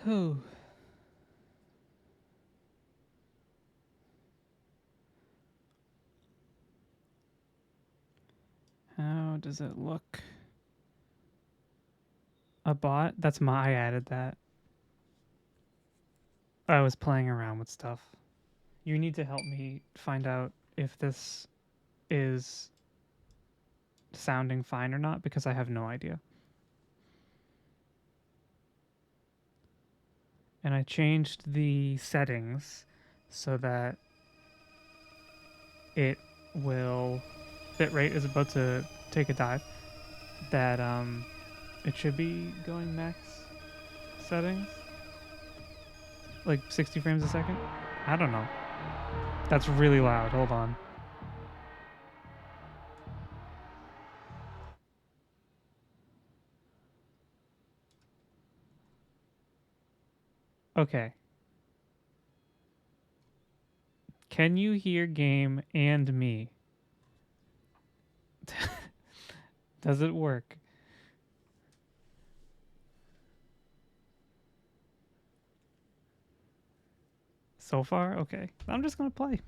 Whew. How does it look? A bot? That's my. I added that. I was playing around with stuff. You need to help me find out if this is sounding fine or not because I have no idea. And I changed the settings so that it will bitrate is about to take a dive. That it should be going max settings, like 60 frames a second. I don't know. That's really loud. Hold on. Okay. Can you hear game and me? Does it work? So far? Okay. I'm just going to play.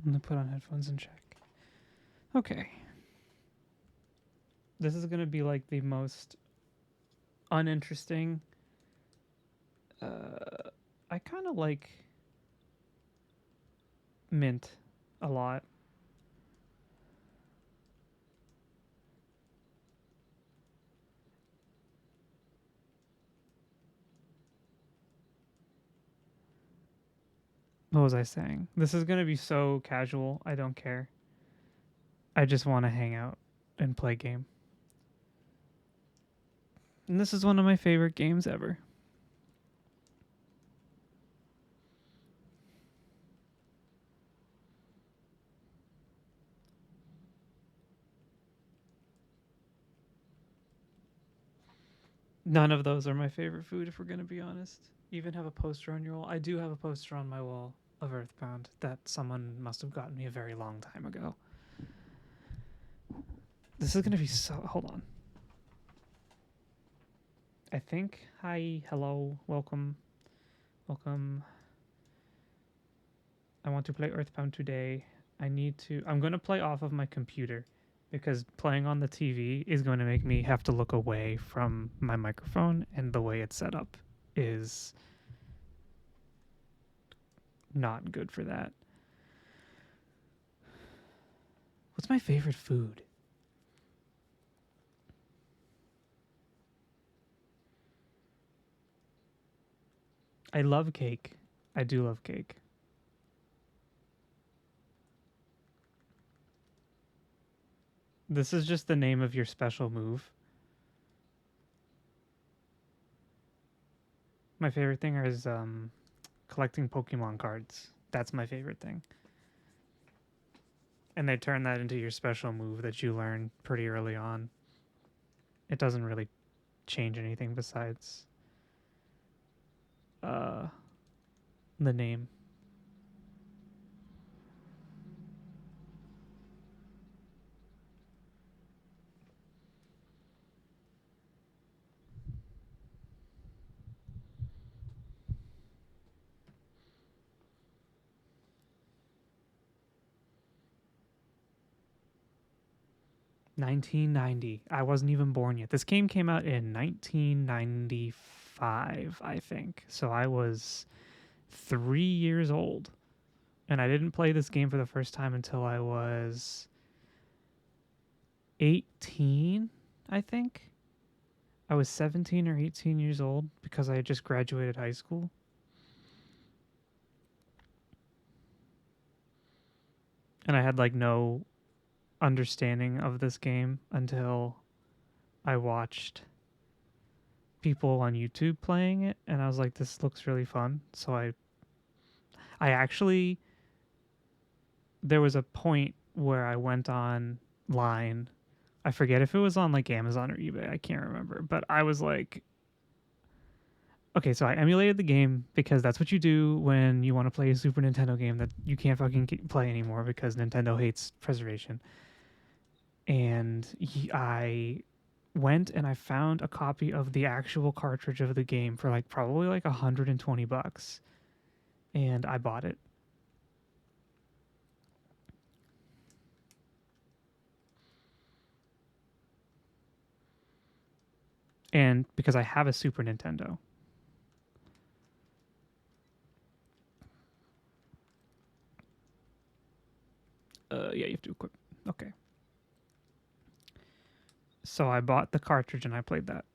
I'm going to put on headphones and check. Okay. This is going to be like the most uninteresting. I kind of like Mint a lot. What was I saying? This is going to be so casual. I don't care. I just want to hang out and play game. And this is one of my favorite games ever. None of those are my favorite food, if we're going to be honest. You even have a poster on your wall. I do have a poster on my wall of EarthBound that someone must have gotten me a very long time ago. This is going to be so. Hold on. I think. Hi, hello, welcome. Welcome. I want to play EarthBound today. I'm going to play off of my computer because playing on the TV is going to make me have to look away from my microphone, and the way it's set up is not good for that. What's my favorite food? I love cake. I do love cake. This is just the name of your special move. My favorite thing is collecting Pokemon cards. That's my favorite thing. And they turn that into your special move that you learn pretty early on. It doesn't really change anything besides uh, the name. $19.90. I wasn't even born yet. This game came out in 1995, I think. So I was 3 years old. And I didn't play this game for the first time until I was 18, I think. I was 17 or 18 years old because I had just graduated high school. And I had like no understanding of this game until I watched people on YouTube playing it, and I was like, this looks really fun. So I actually, there was a point where I went online. I forget if it was on like Amazon or eBay. I can't remember, but I was like, okay, so I emulated the game because that's what you do when you want to play a Super Nintendo game that you can't fucking play anymore because Nintendo hates preservation. And I went and I found a copy of the actual cartridge of the game for like probably like $120, and I bought it. And because I have a Super Nintendo. Yeah, you have to equip. Okay. So I bought the cartridge and I played that.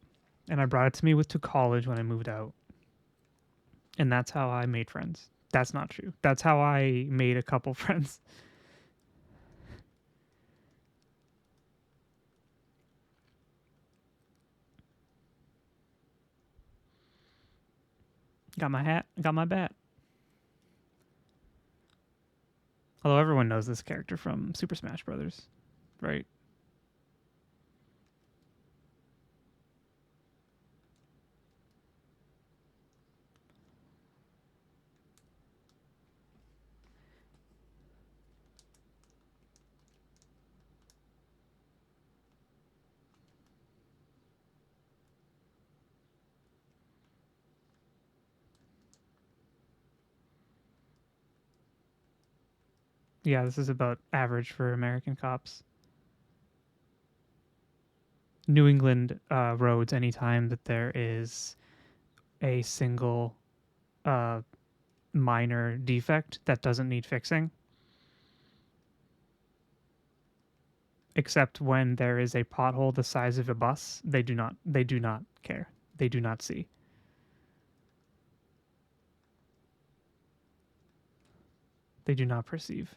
And I brought it to me to college when I moved out. And that's how I made friends. That's not true. That's how I made a couple friends. Got my hat, got my bat. Although everyone knows this character from Super Smash Brothers, right? Yeah, this is about average for American cops. New England roads, anytime that there is a single uh, minor defect that doesn't need fixing, except when there is a pothole the size of a bus, they do not care. They do not see. They do not perceive.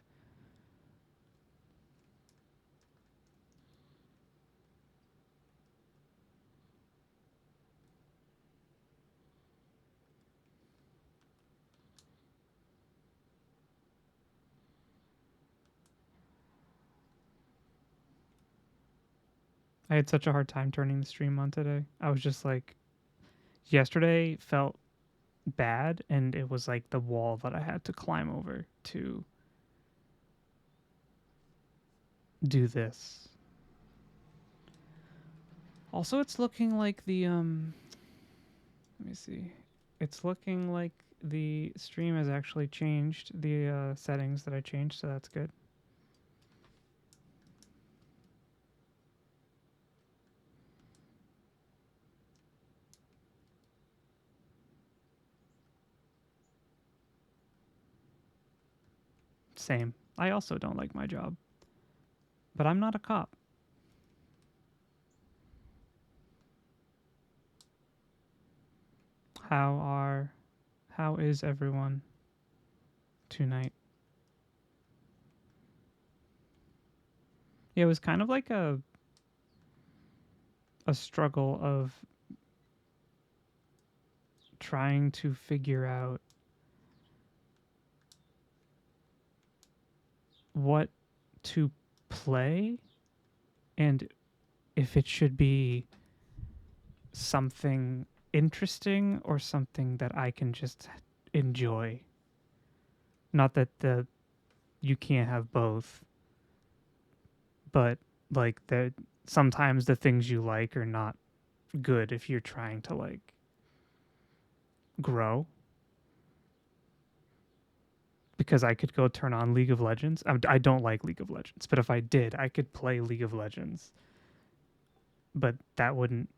I had such a hard time turning the stream on today. I was just like, yesterday felt bad, and it was like the wall that I had to climb over to do this. Also, it's looking like let me see. It's looking like the stream has actually changed the settings that I changed, so that's good. Same. I also don't like my job, but I'm not a cop. How are how is everyone tonight? Yeah, it was kind of like a struggle of trying to figure out what to play and if it should be something interesting or something that I can just enjoy. Not that the you can't have both, but like the sometimes the things you like are not good if you're trying to like grow. Because I could go turn on League of Legends. I don't like League of Legends, but if I did, I could play League of Legends. But that wouldn't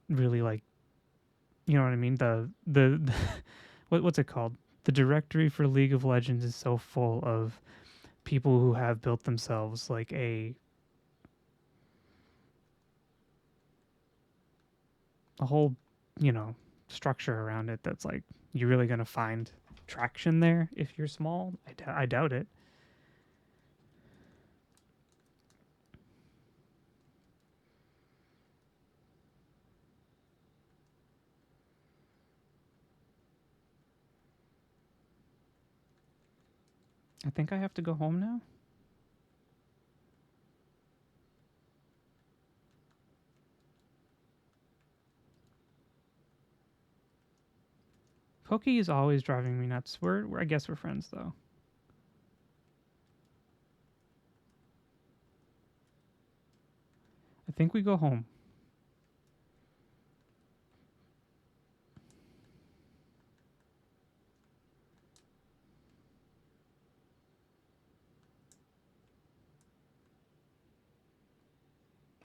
really like, you know what I mean? The what's it called? The directory for League of Legends is so full of people who have built themselves like a whole, you know, structure around it that's like you're really going to find traction there if you're small. I doubt it. I think I have to go home now. Cookie is always driving me nuts. I guess we're friends though. I think we go home.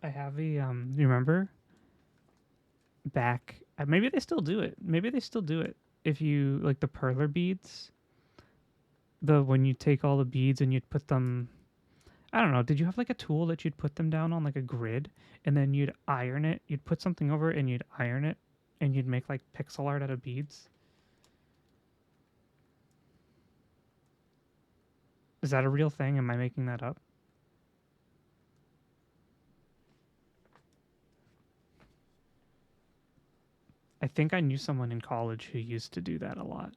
I have you remember back maybe they still do it. Maybe they still do it. If you like the perler beads, when you take all the beads and you'd put them, I don't know, did you have like a tool that you'd put them down on like a grid and then you'd iron it? You'd put something over it and you'd iron it and you'd make like pixel art out of beads? Is that a real thing? Am I making that up? I think I knew someone in college who used to do that a lot.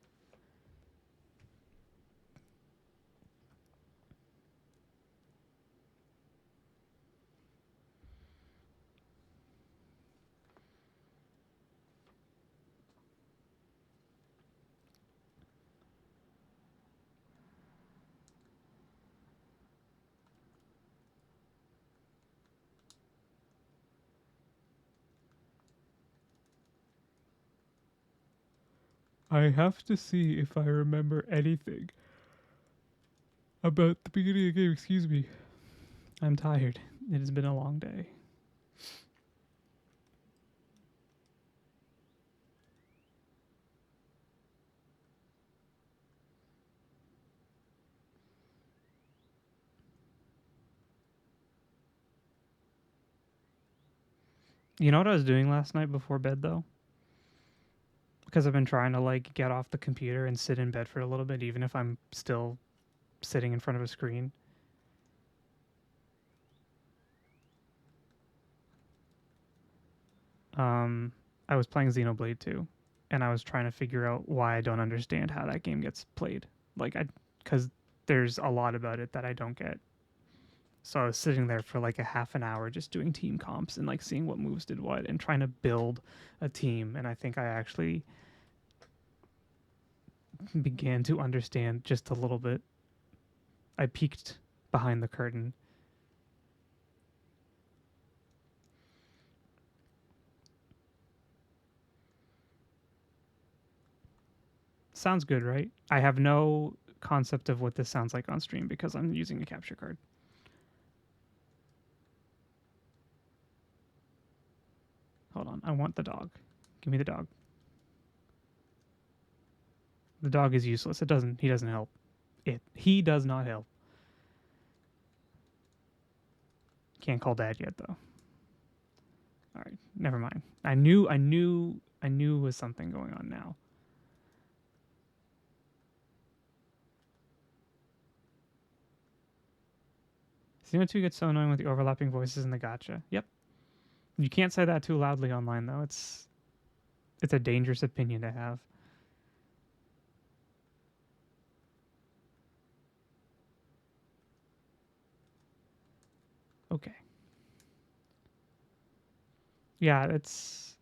I have to see if I remember anything about the beginning of the game. Excuse me. I'm tired. It has been a long day. You know what I was doing last night before bed though? Because I've been trying to like get off the computer and sit in bed for a little bit, even if I'm still sitting in front of a screen. I was playing Xenoblade 2, and I was trying to figure out why I don't understand how that game gets played. Because there's a lot about it that I don't get. So I was sitting there for like a half an hour just doing team comps and like seeing what moves did what and trying to build a team. And I think I actually began to understand just a little bit. I peeked behind the curtain. Sounds good, right? I have no concept of what this sounds like on stream because I'm using a capture card. Hold on. I want the dog. Give me the dog. The dog is useless. He doesn't help. He does not help. Can't call dad yet though. All right, never mind. I knew was something going on now. Xeno 2 gets so annoying with the overlapping voices and the gotcha. Yep. You can't say that too loudly online though. It's a dangerous opinion to have. Okay. Yeah, it's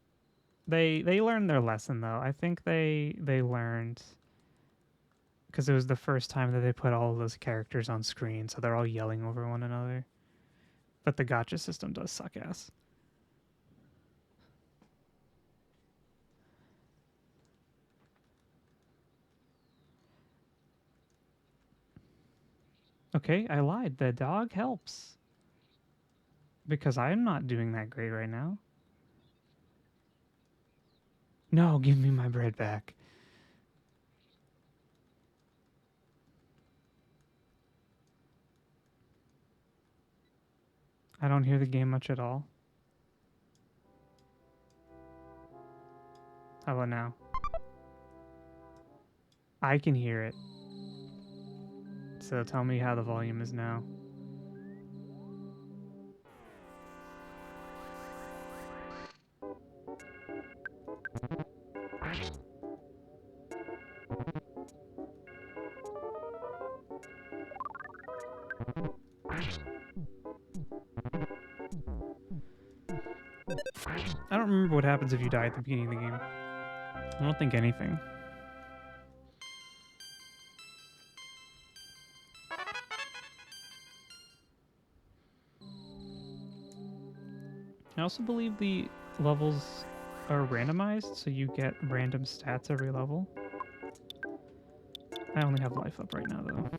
they learned their lesson though. I think they learned because it was the first time that they put all of those characters on screen, so they're all yelling over one another. But the gotcha system does suck ass. Okay, I lied. The dog helps. Because I'm not doing that great right now. No, give me my bread back. I don't hear the game much at all. How about now? I can hear it. So tell me how the volume is now. I don't remember what happens if you die at the beginning of the game. I don't think anything. I also believe the levels are randomized, so you get random stats every level. I only have life up right now, though.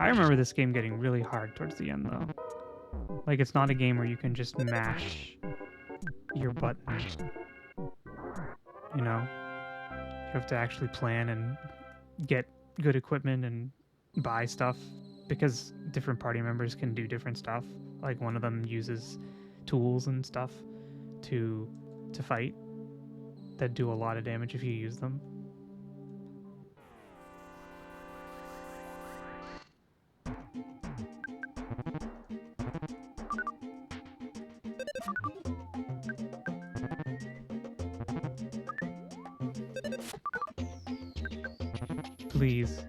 I remember this game getting really hard towards the end, though. Like, it's not a game where you can just mash your button. You know? You have to actually plan and get good equipment and buy stuff, because different party members can do different stuff. Like, one of them uses tools and stuff to fight that do a lot of damage if you use them. Please.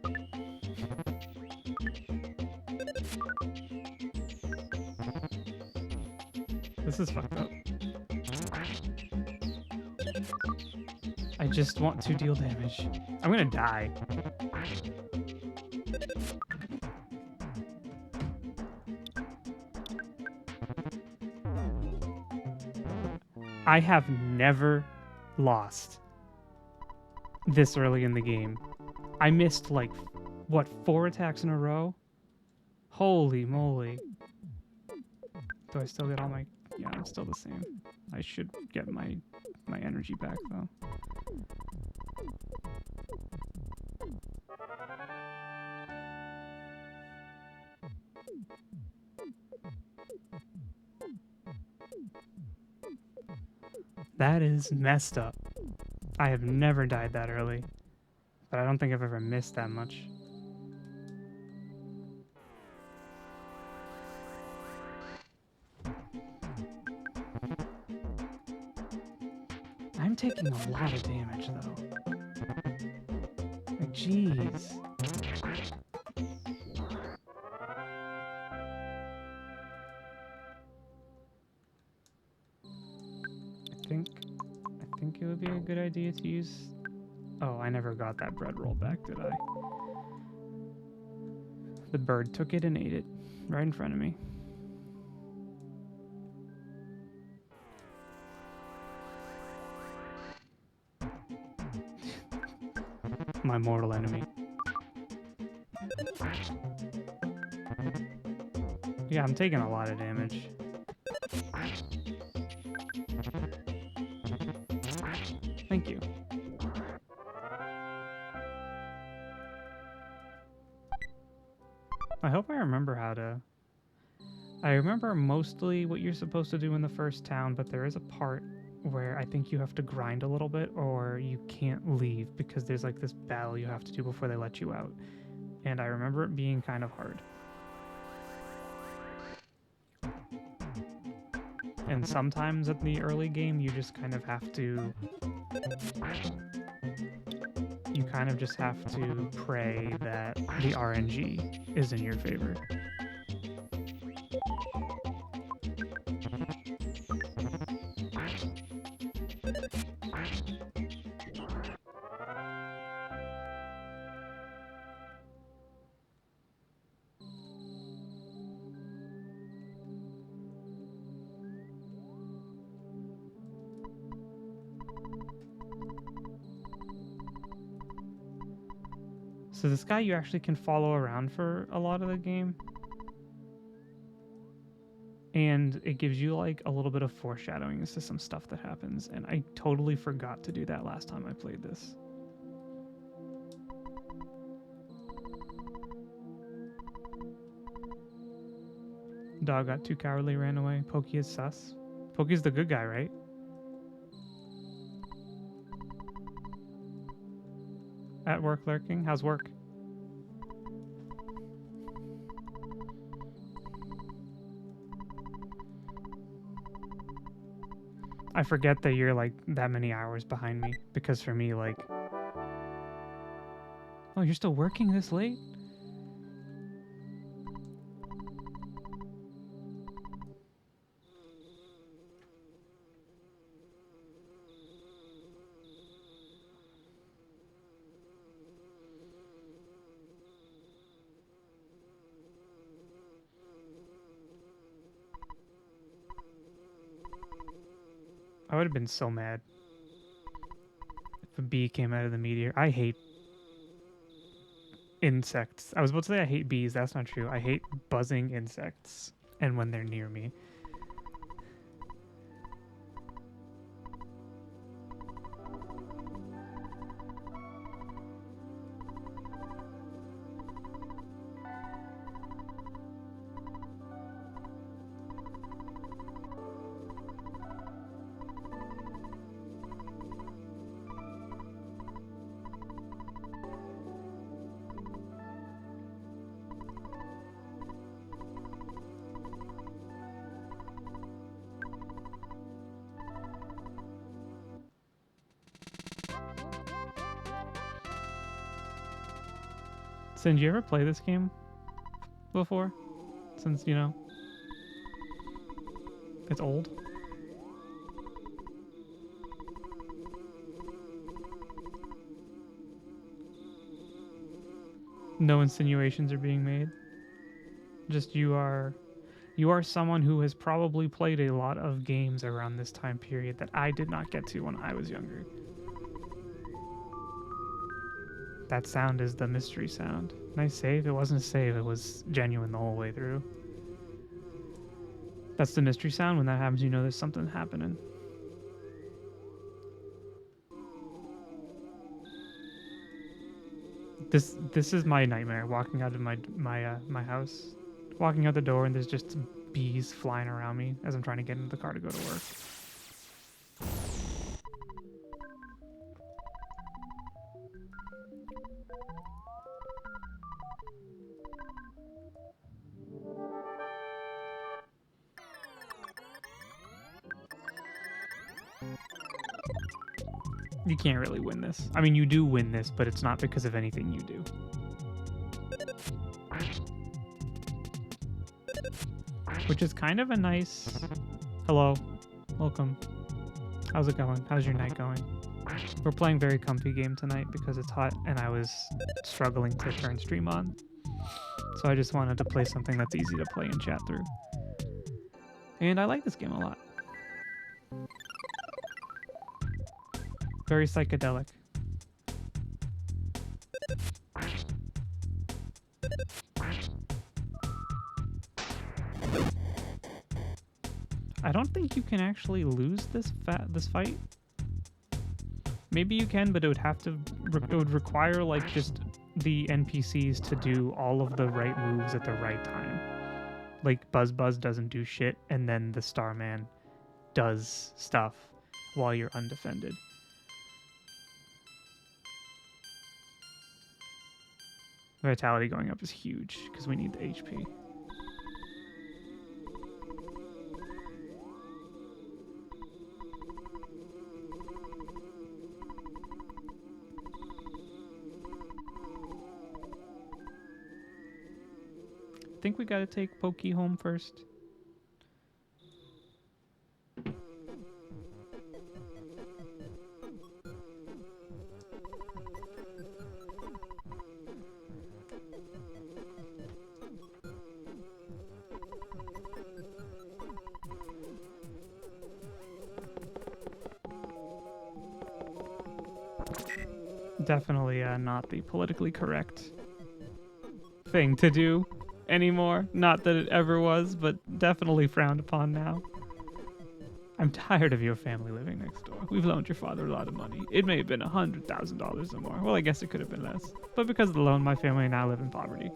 This is fucked up. I just want to deal damage. I'm gonna die. I have never lost this early in the game. I missed, like, what, 4 attacks in a row? Holy moly. Do I still get all my... Yeah, I'm still the same. I should get my energy back, though. That is messed up. I have never died that early, but I don't think I've ever missed that much. I'm taking a lot of damage, though. Like, jeez. I think it would be a good idea to use... Oh, I never got that bread roll back, did I? The bird took it and ate it right in front of me. My mortal enemy. Yeah, I'm taking a lot of damage. Thank you. I hope I remember how to... I remember mostly what you're supposed to do in the first town, but there is a part where I think you have to grind a little bit or you can't leave because there's like this battle you have to do before they let you out. And I remember it being kind of hard. And sometimes at the early game, you just kind of have to... You kind of just have to pray that the RNG is in your favor. So this guy you actually can follow around for a lot of the game. And it gives you like a little bit of foreshadowing as to some stuff that happens. And I totally forgot to do that last time I played this. Dog got too cowardly, ran away. Pokey is sus. Pokey's the good guy, right? At work lurking? How's work? I forget that you're like that many hours behind me, because for me, like... Oh, you're still working this late? would have been so mad if a bee came out of the meteor. I hate insects. I was about to say I hate bees. That's not true. I hate buzzing insects and when they're near me. So, did you ever play this game before? Since, you know, it's old. No insinuations are being made. Just you are someone who has probably played a lot of games around this time period that I did not get to when I was younger. That sound is the mystery sound. Nice save. It wasn't a save. It was genuine the whole way through. That's the mystery sound. When that happens, you know there's something happening. This is my nightmare. Walking out of my house, walking out the door, and there's just bees flying around me as I'm trying to get into the car to go to work. You can't really win this. I mean, you do win this, but it's not because of anything you do. Which is kind of a nice... Hello. Welcome. How's it going? How's your night going? We're playing very comfy game tonight because it's hot and I was struggling to turn stream on. So I just wanted to play something that's easy to play and chat through. And I like this game a lot. Very psychedelic. I don't think you can actually lose this fight. Maybe you can, but it would require like just the NPCs to do all of the right moves at the right time. Like Buzz doesn't do shit, and then the Starman does stuff while you're undefended. Vitality going up is huge because we need the HP. I think we gotta take Pokey home first. Definitely not the politically correct thing to do anymore. Not that it ever was, but definitely frowned upon now. I'm tired of your family living next door. We've loaned your father a lot of money. It may have been $100,000 or more. Well, I guess it could have been less. But because of the loan, my family now live in poverty.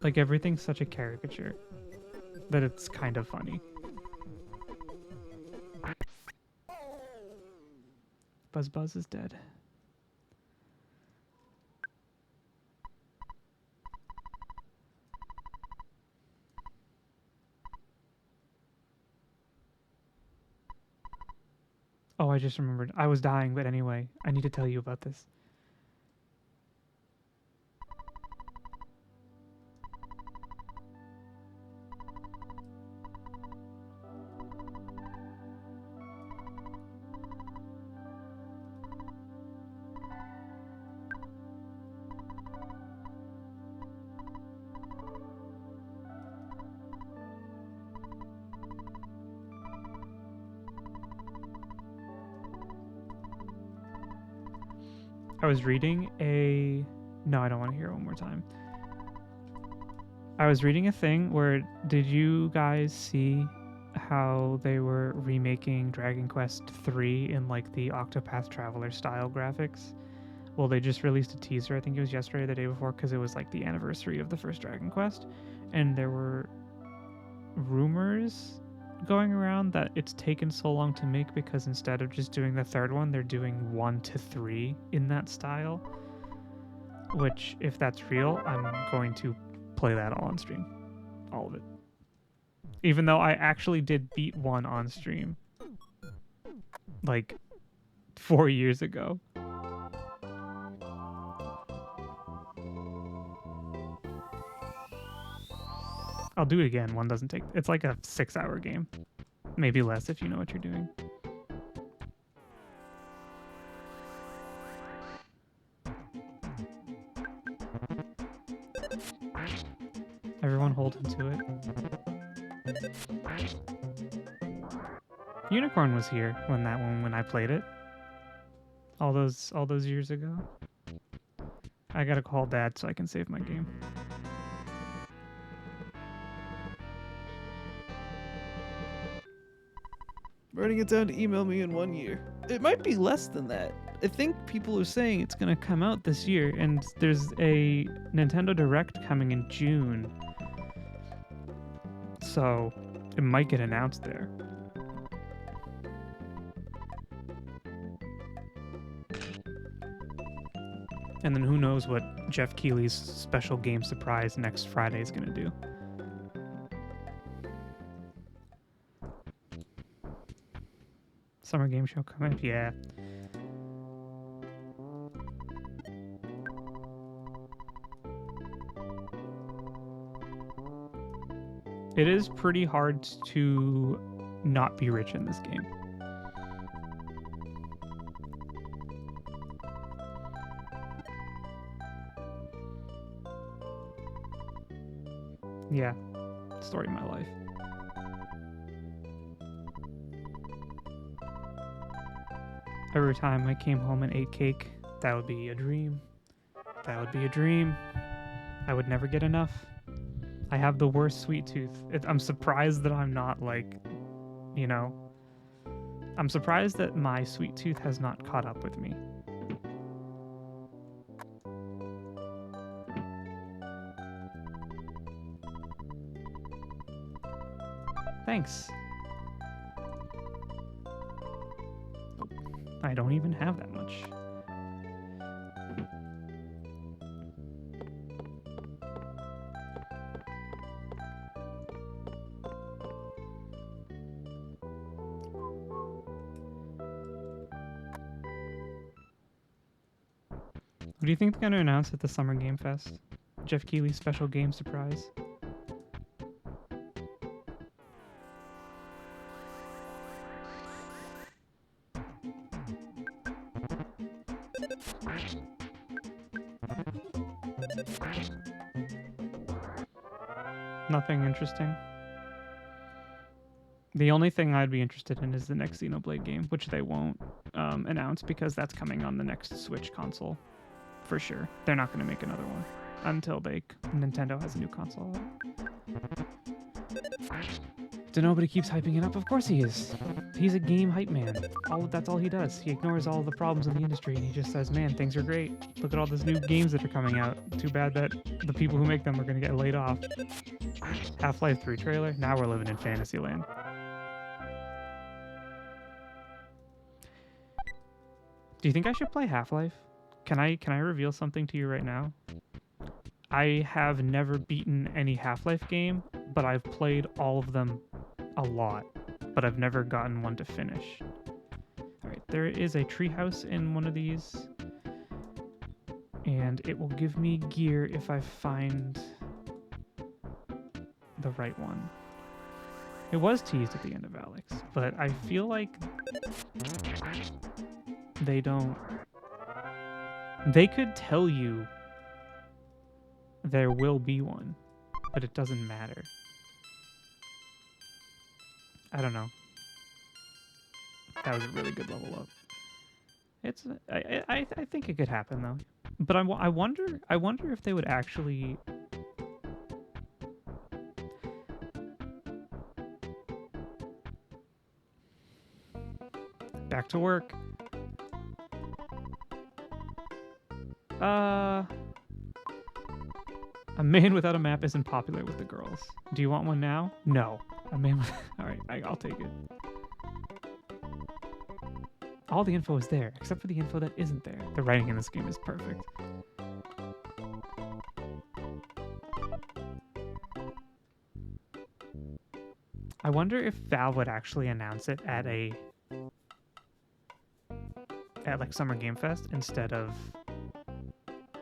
Like, everything's such a caricature that it's kind of funny. Buzz is dead. Oh, I just remembered. I was dying, but anyway, I need to tell you about this. I was reading a... No, I don't want to hear it one more time. I was reading a thing where... Did you guys see how they were remaking Dragon Quest 3 in like the Octopath Traveler style graphics? Well, they just released a teaser, I think it was yesterday or the day before, because it was like the anniversary of the first Dragon Quest. And there were rumors going around that it's taken so long to make because instead of just doing the third one, they're doing 1 to 3 in that style. Which, if that's real, I'm going to play that all on stream. All of it. Even though I actually did beat 1 on stream. Like, 4 years ago. I'll do it again. 1 doesn't take... It's like a 6-hour game. Maybe less if you know what you're doing. Everyone hold into it. Unicorn was here when I played it. All those years ago. I gotta call Dad so I can save my game. Writing it down to email me in 1 year. It might be less than that. I think people are saying it's gonna come out this year, and there's a Nintendo Direct coming in June. So it might get announced there. And then who knows what Jeff Keighley's special game surprise next Friday is gonna do. Summer Game Show coming up? Yeah. It is pretty hard to not be rich in this game. Yeah. Story of my life. Every time I came home and ate cake, that would be a dream. That would be a dream. I would never get enough. I have the worst sweet tooth. I'm surprised that I'm not like, you know, I'm surprised that my sweet tooth has not caught up with me. Thanks. I don't even have that much. What do you think they're going to announce at the Summer Game Fest? Jeff Keighley's special game surprise? Nothing interesting. The only thing I'd be interested in is the next Xenoblade game, which they won't announce because that's coming on the next Switch console. For sure. They're not going to make another one until Nintendo has a new console out. Nobody keeps hyping it up. Of course he is. He's a game hype man. That's all he does. He ignores all the problems in the industry and he just says, man, things are great. Look at all these new games that are coming out. Too bad that the people who make them are going to get laid off. Half-Life 3 trailer. Now we're living in Fantasyland. Do you think I should play Half-Life? Can I reveal something to you right now? I have never beaten any Half-Life game, but I've played all of them a lot, but I've never gotten one to finish. Alright, there is a treehouse in one of these, and it will give me gear if I find the right one. It was teased at the end of Alex, but I feel like they don't... They could tell you there will be one, but it doesn't matter. I don't know. That was a really good level up. It's I think it could happen though, but I wonder if they would actually. Back to work. Uh, a man without a map isn't popular with the girls. Do you want one now? No. A man with... All right, I'll take it. All the info is there, except for the info that isn't there. The writing in this game is perfect. I wonder if Valve would actually announce it at like Summer Game Fest instead of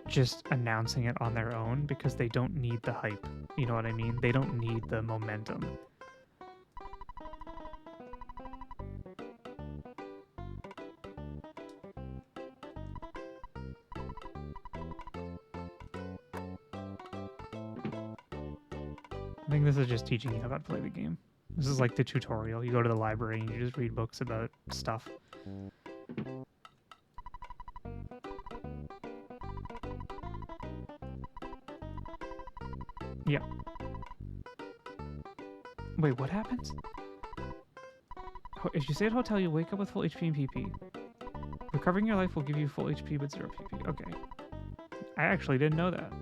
just announcing it on their own, because they don't need the hype. You know what I mean? They don't need the momentum. I think this is just teaching you how to play the game. This is like the tutorial. You go to the library and you just read books about stuff. Yeah. Wait, what happens? If you stay at a hotel, you'll wake up with full HP and PP. Recovering your life will give you full HP but 0 PP. Okay. I actually didn't know that.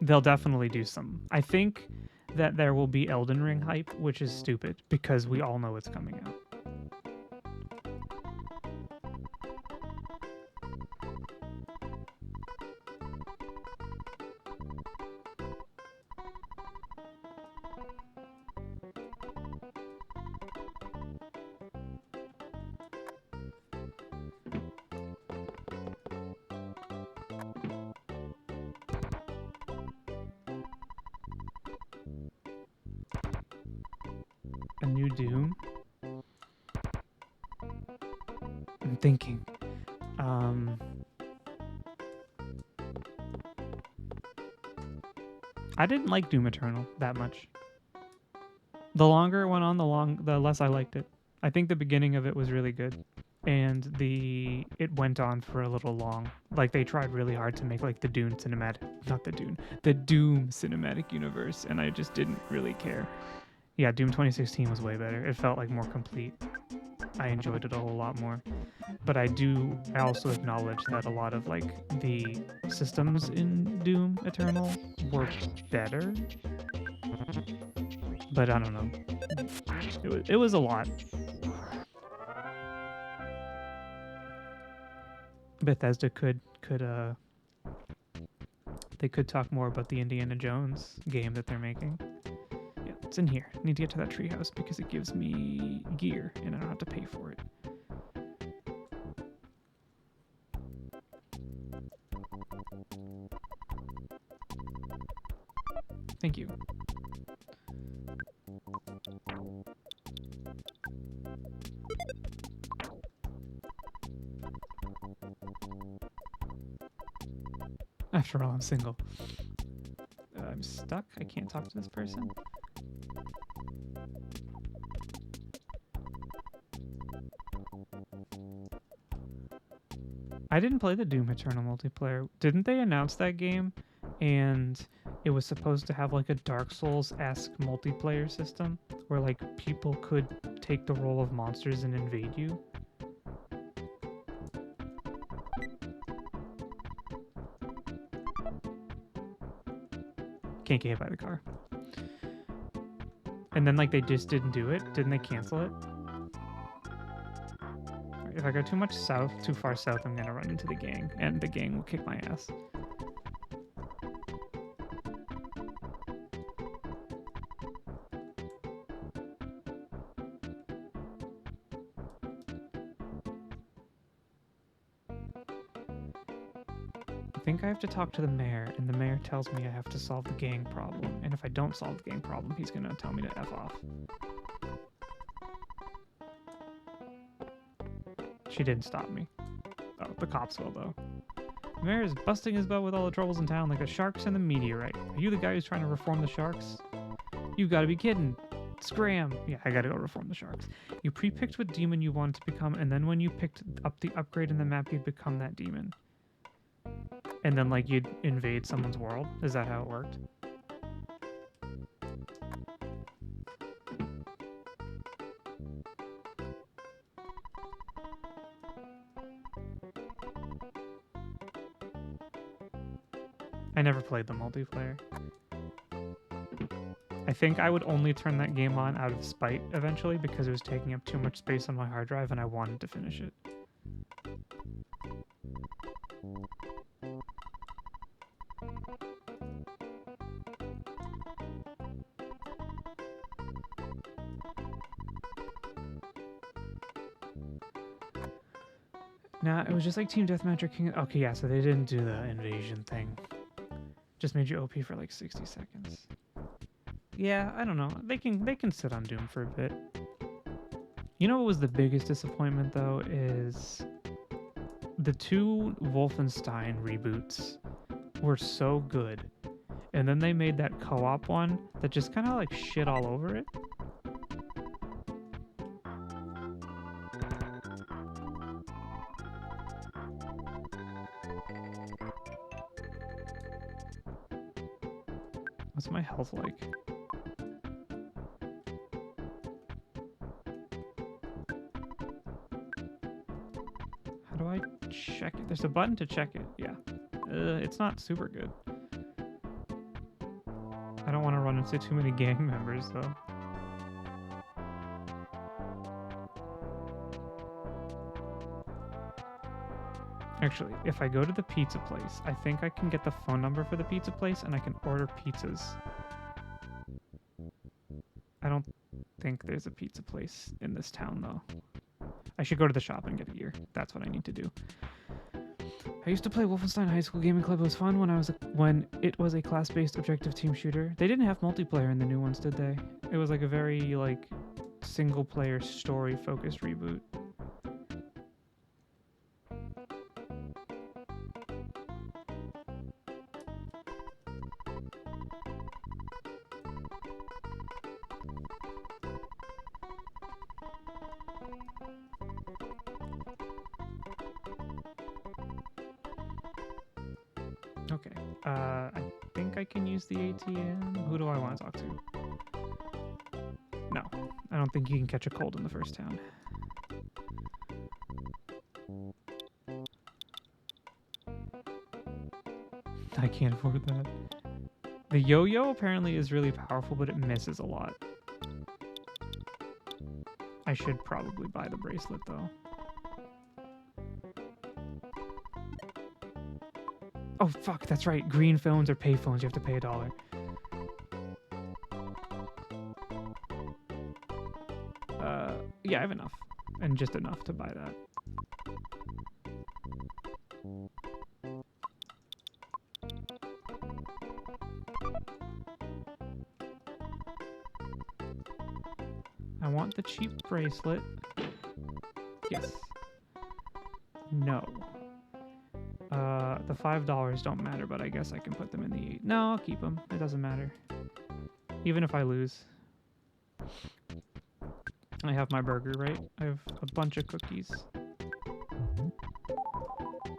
They'll definitely do some. I think that there will be Elden Ring hype, which is stupid because we all know it's coming out. A new Doom? I'm thinking. I didn't like Doom Eternal that much. The longer it went on, the less I liked it. I think the beginning of it was really good, and it went on for a little long. Like they tried really hard to make like the Doom cinematic universe, and I just didn't really care. Yeah, Doom 2016 was way better. It felt like more complete. I enjoyed it a whole lot more. But I also acknowledge that a lot of like the systems in Doom Eternal were better. But I don't know. It was a lot. Bethesda could they could talk more about the Indiana Jones game that they're making. Yeah, it's in here. I need to get to that treehouse because it gives me gear and I don't have to pay for it. Thank you. After all, I'm single. I'm stuck. I can't talk to this person. I didn't play the Doom Eternal multiplayer. Didn't they announce that game? And it was supposed to have like a Dark Souls-esque multiplayer system where like people could take the role of monsters and invade you. Can't get hit by the car. And then like they just didn't do it. Didn't they cancel it? If I go too far south, I'm gonna run into the gang, and the gang will kick my ass. I think I have to talk to the mayor, and the mayor tells me I have to solve the gang problem, and if I don't solve the gang problem, he's gonna tell me to F off. She didn't stop me. Oh, the cops will, though. The mayor is busting his butt with all the troubles in town like the sharks and the meteorite. Are you the guy who's trying to reform the sharks? You gotta be kidding. Scram. Yeah, I gotta go reform the sharks. You pre-picked what demon you wanted to become, and then when you picked up the upgrade in the map, you'd become that demon. And then, like, you'd invade someone's world. Is that how it worked? I never played the multiplayer. I think I would only turn that game on out of spite eventually because it was taking up too much space on my hard drive and I wanted to finish it. Nah, it was just like Team Deathmatch or King. Okay, yeah, so they didn't do the invasion thing. Just made you OP for like 60 seconds. Yeah, I don't know. They can sit on Doom for a bit. You know what was the biggest disappointment though is the 2 Wolfenstein reboots were so good. And then they made that co-op one that just kind of like shit all over it. What's my health like? How do I check it? There's a button to check it. Yeah. It's not super good. I don't want to run into too many gang members though. Actually, if I go to the pizza place, I think I can get the phone number for the pizza place and I can order pizzas. I don't think there's a pizza place in this town though. I should go to the shop and get a gear. That's what I need to do. I used to play Wolfenstein High School Gaming Club. It was fun when it was a class-based objective team shooter. They didn't have multiplayer in the new ones, did they? It was like a very like single-player story-focused reboot. Okay, I think I can use the ATM. Who do I want to talk to? No, I don't think you can catch a cold in the first town. I can't afford that. The yo-yo apparently is really powerful, but it misses a lot. I should probably buy the bracelet though. Oh fuck, that's right. Green phones or pay phones, you have to pay $1. Yeah, I have enough. And just enough to buy that. I want the cheap bracelet. Yes. No. The $5 don't matter, but I guess I can put them in the 8. No, I'll keep them. It doesn't matter. Even if I lose. I have my burger, right? I have a bunch of cookies.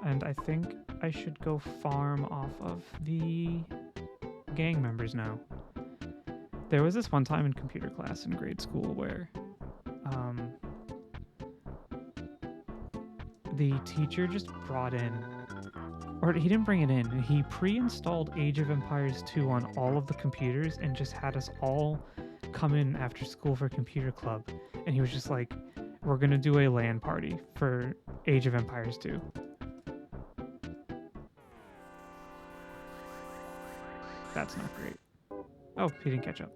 And I think I should go farm off of the gang members now. There was this one time in computer class in grade school where the teacher just brought in, or he didn't bring it in, he pre-installed Age of Empires 2 on all of the computers and just had us all come in after school for computer club. And he was just like, we're gonna do a LAN party for Age of Empires 2. That's not great. Oh, he didn't catch up.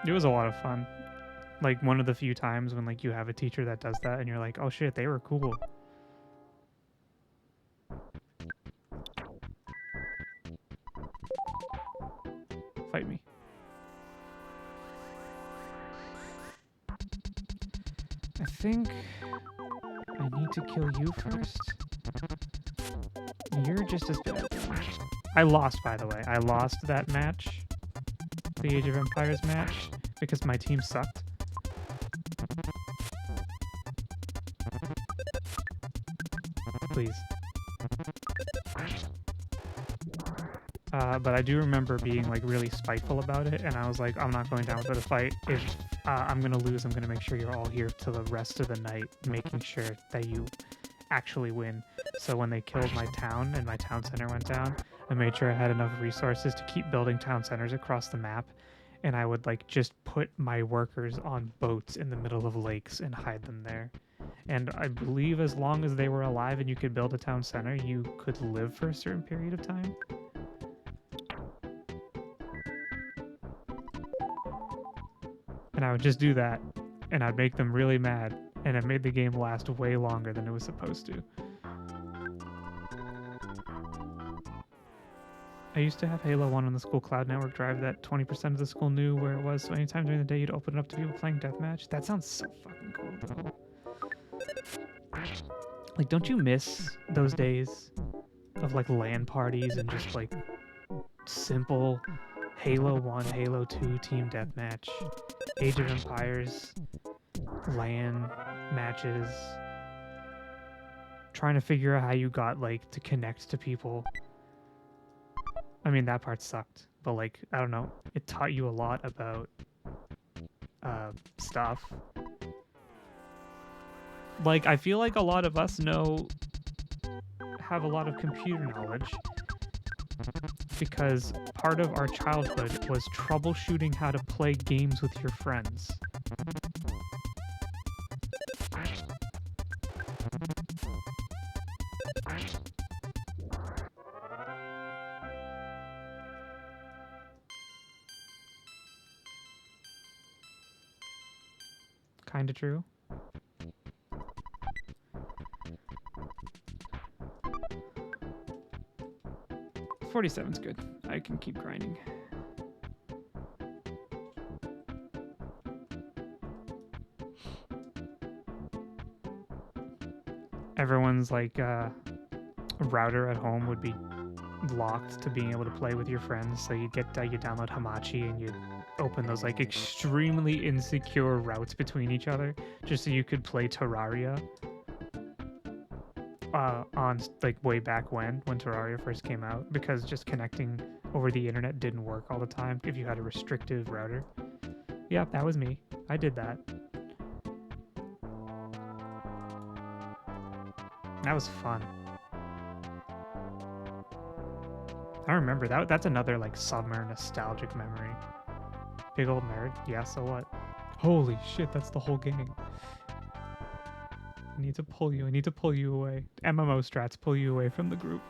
It was a lot of fun. Like one of the few times when like you have a teacher that does that and you're like, oh shit, they were cool. Fight me. I think I need to kill you first. You're just as bad. I lost, by the way. I lost that match, the Age of Empires match, because my team sucked. Please. But I do remember being like really spiteful about it, and I was like, I'm not going down for the fight. If I'm gonna lose, I'm gonna make sure you're all here till the rest of the night, making sure that you actually win. So when they killed my town and my town center went down, I made sure I had enough resources to keep building town centers across the map, and I would like just put my workers on boats in the middle of lakes and hide them there. And I believe as long as they were alive and you could build a town center, you could live for a certain period of time. And I would just do that, and I'd make them really mad, and it made the game last way longer than it was supposed to. I used to have Halo 1 on the school cloud network drive that 20% of the school knew where it was, so anytime during the day you'd open it up to people playing deathmatch. That sounds so fucking cool, bro. Like, don't you miss those days of like LAN parties and just like simple Halo 1, Halo 2 team deathmatch, Age of Empires, LAN matches, trying to figure out how you got like to connect to people. I mean, that part sucked, but like, I don't know, it taught you a lot about stuff. Like, I feel like a lot of us have a lot of computer knowledge because part of our childhood was troubleshooting how to play games with your friends. Kinda true. $47's good. I can keep grinding. Everyone's like router at home would be locked to being able to play with your friends, so you download Hamachi and you open those like extremely insecure routes between each other just so you could play Terraria. On like way back when Terraria first came out, because just connecting over the internet didn't work all the time if you had a restrictive router. Yeah, that was me. I did that. That was fun. I remember that. That's another like summer nostalgic memory. Big old nerd. Yeah, so what? Holy shit, that's the whole gang. I need to pull you. I need to pull you away. MMO strats pull you away from the group.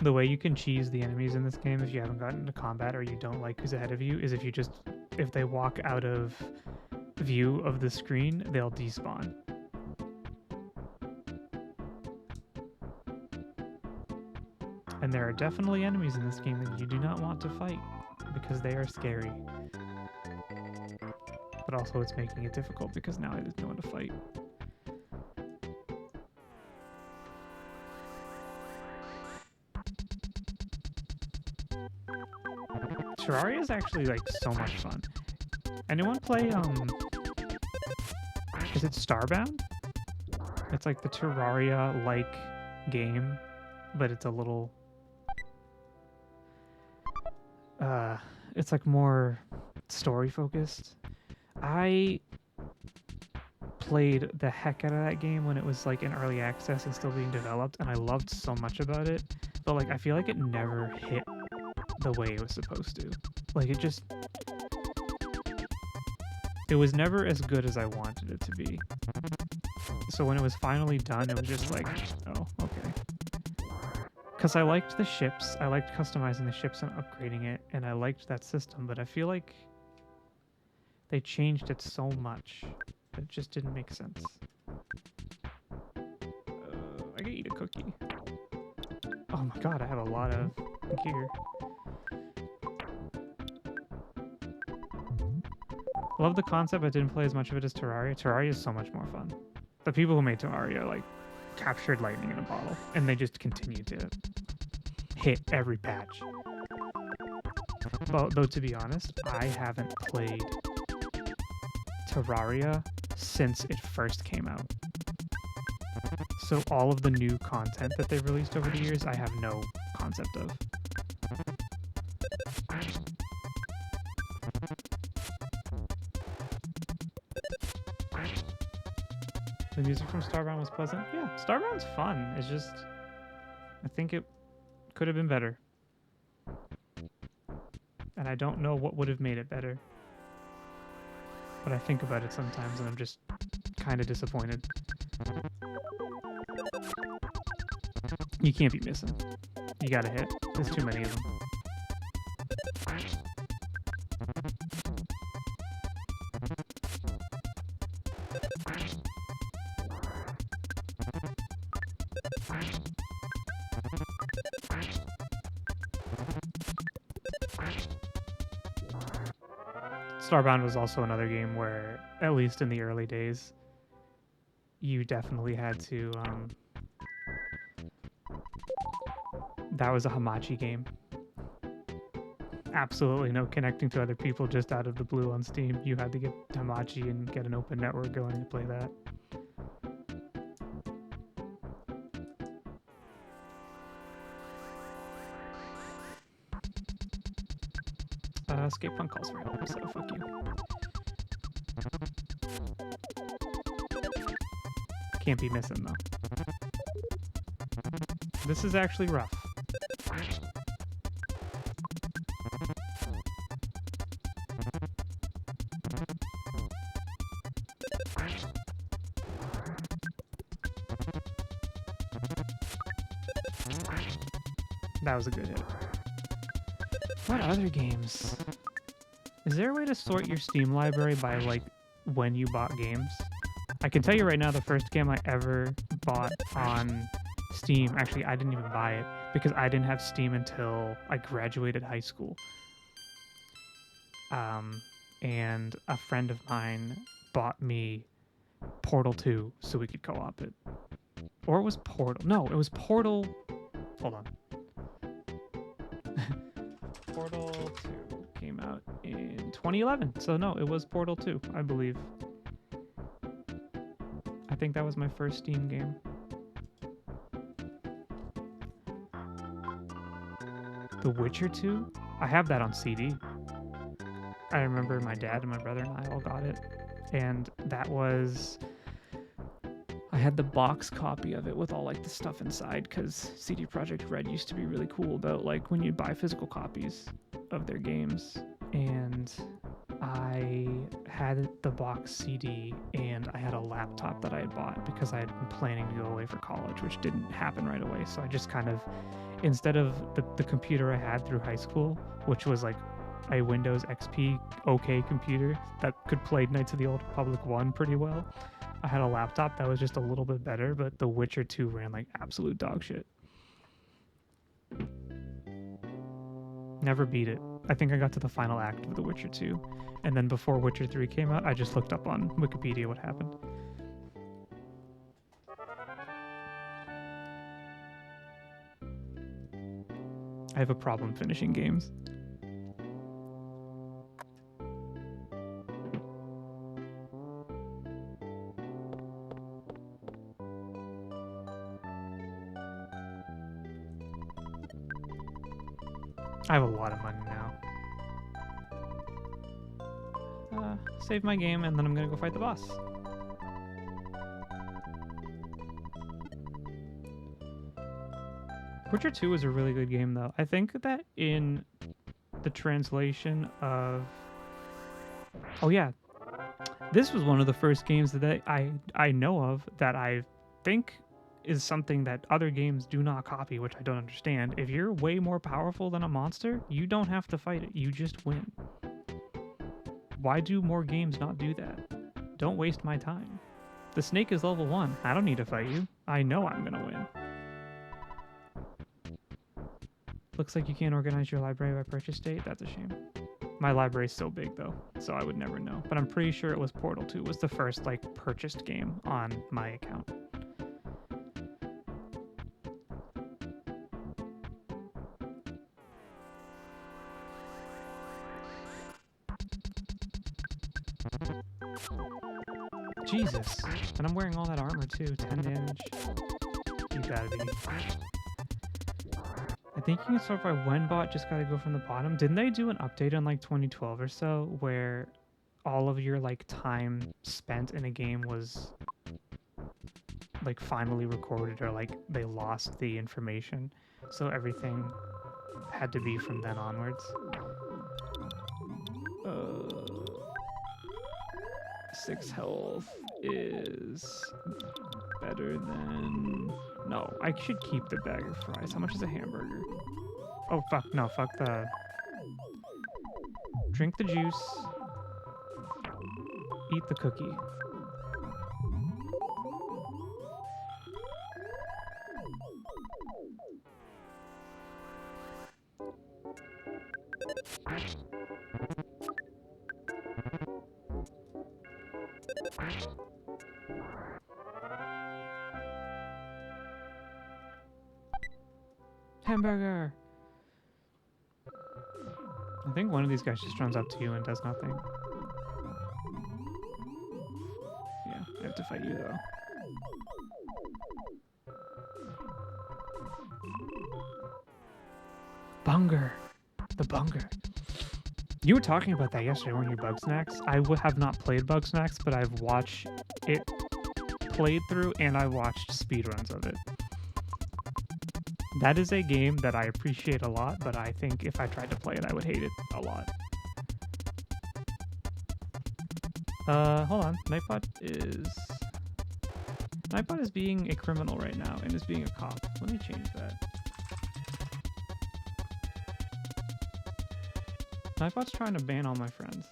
The way you can cheese the enemies in this game if you haven't gotten into combat or you don't like who's ahead of you is if they walk out of view of the screen, they'll despawn. And there are definitely enemies in this game that you do not want to fight because they are scary. But also it's making it difficult because now I just know how to fight. Terraria is actually like so much fun. Anyone play is it Starbound? It's like the Terraria like game, but it's a little it's like more story focused. I played the heck out of that game when it was like in early access and still being developed, and I loved so much about it, but like I feel like it never hit the way it was supposed to. Like it was never as good as I wanted it to be. So when it was finally done, it was just like, oh, okay. because I liked the ships. I liked customizing the ships and upgrading it, and I liked that system. But I feel like they changed it so much that it just didn't make sense. I could eat a cookie. Oh my god, I have a lot of gear. Love the concept, but didn't play as much of it as Terraria. Terraria is so much more fun. The people who made Terraria like captured lightning in a bottle, and they just continue to hit every patch. Though to be honest, I haven't played Terraria since it first came out. So all of the new content that they've released over the years, I have no concept of. The music from Starbound was pleasant. Yeah, Starbound's fun. It's just, I think it could have been better. And I don't know what would have made it better. But I think about it sometimes and I'm just kind of disappointed. You can't be missing. You gotta hit. There's too many of them. Starbound was also another game where, at least in the early days, you definitely had to, that was a Hamachi game. Absolutely no connecting to other people just out of the blue on Steam. You had to get Hamachi and get an open network going to play that. Escape Punk calls for help, so fuck you. Can't be missing though. This is actually rough. That was a good hit. What other games? Is there a way to sort your Steam library by, like, when you bought games? I can tell you right now, the first game I ever bought on Steam, actually, I didn't even buy it because I didn't have Steam until I graduated high school. And a friend of mine bought me Portal 2 so we could co-op it. Or it was Portal. No, it was Portal. Hold on. Portal 2 came out in 2011. So no, it was Portal 2, I believe. I think that was my first Steam game. The Witcher 2? I have that on CD. I remember my dad and my brother and I all got it. And that was... I had the box copy of it with all like the stuff inside because CD Projekt Red used to be really cool about like when you buy physical copies of their games. And I had the box CD and I had a laptop that I had bought because I had been planning to go away for college, which didn't happen right away. So I just kind of, instead of the computer I had through high school, which was like a Windows XP OK computer that could play Knights of the Old Republic 1 pretty well, I had a laptop that was just a little bit better, but The Witcher 2 ran like absolute dog shit. Never beat it. I think I got to the final act of The Witcher 2, and then before Witcher 3 came out, I just looked up on Wikipedia what happened. I have a problem finishing games. I have a lot of money now. Save my game, and then I'm gonna go fight the boss. Witcher 2 was a really good game, though. I think that in the translation of... Oh, yeah. This was one of the first games that I know of that I think is something that other games do not copy, which I don't understand. If you're way more powerful than a monster, you don't have to fight it. You just win. Why do more games not do that? Don't waste my time. The snake is level 1. I don't need to fight you. I know I'm gonna win. Looks like you can't organize your library by purchase date. That's a shame. My library's so big though, so I would never know. But I'm pretty sure it was Portal 2 was the first like purchased game on my account. Jesus. And I'm wearing all that armor too. 10 damage. You gotta be. I think you can start by when bot, just gotta go from the bottom. Didn't they do an update in like 2012 or so where all of your like time spent in a game was like finally recorded, or like they lost the information? So everything had to be from then onwards. 6 health is better than... No, I should keep the bag of fries. How much is a hamburger? Oh, fuck. No, fuck the... Drink the juice. Eat the cookie. Hamburger! I think one of these guys just runs up to you and does nothing. Yeah, I have to fight you though. Bunger! The Bunger. You were talking about that yesterday, weren't you, Bugsnax? I have not played Bugsnax, but I've watched it played through and I watched speedruns of it. That is a game that I appreciate a lot, but I think if I tried to play it, I would hate it a lot. Hold on. Nightbot is being a criminal right now and is being a cop. Let me change that. Nightbot's trying to ban all my friends.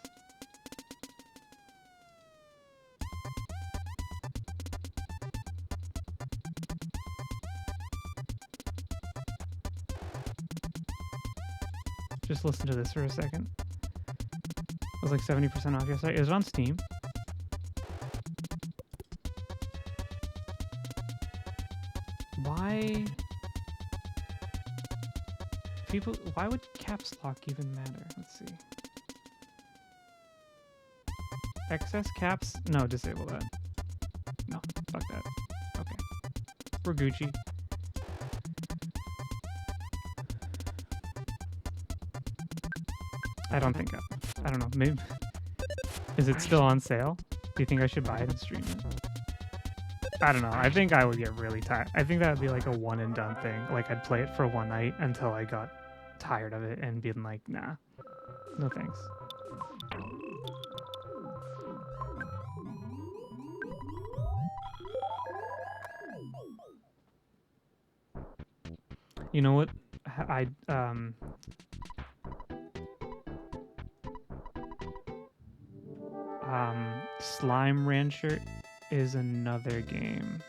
Just listen to this for a second. It was like 70% off yesterday. Is it on Steam? Why? Why would caps lock even matter? Let's see. Excess caps? No, disable that. No, fuck that. Okay. We're Gucci. I don't think I don't know. Maybe is it still on sale? Do you think I should buy it and stream it? I don't know. I think I would get really tired. I think that would be like a one and done thing. Like I'd play it for one night until I got tired of it and being like, nah, no thanks. You know what? Slime Rancher is another game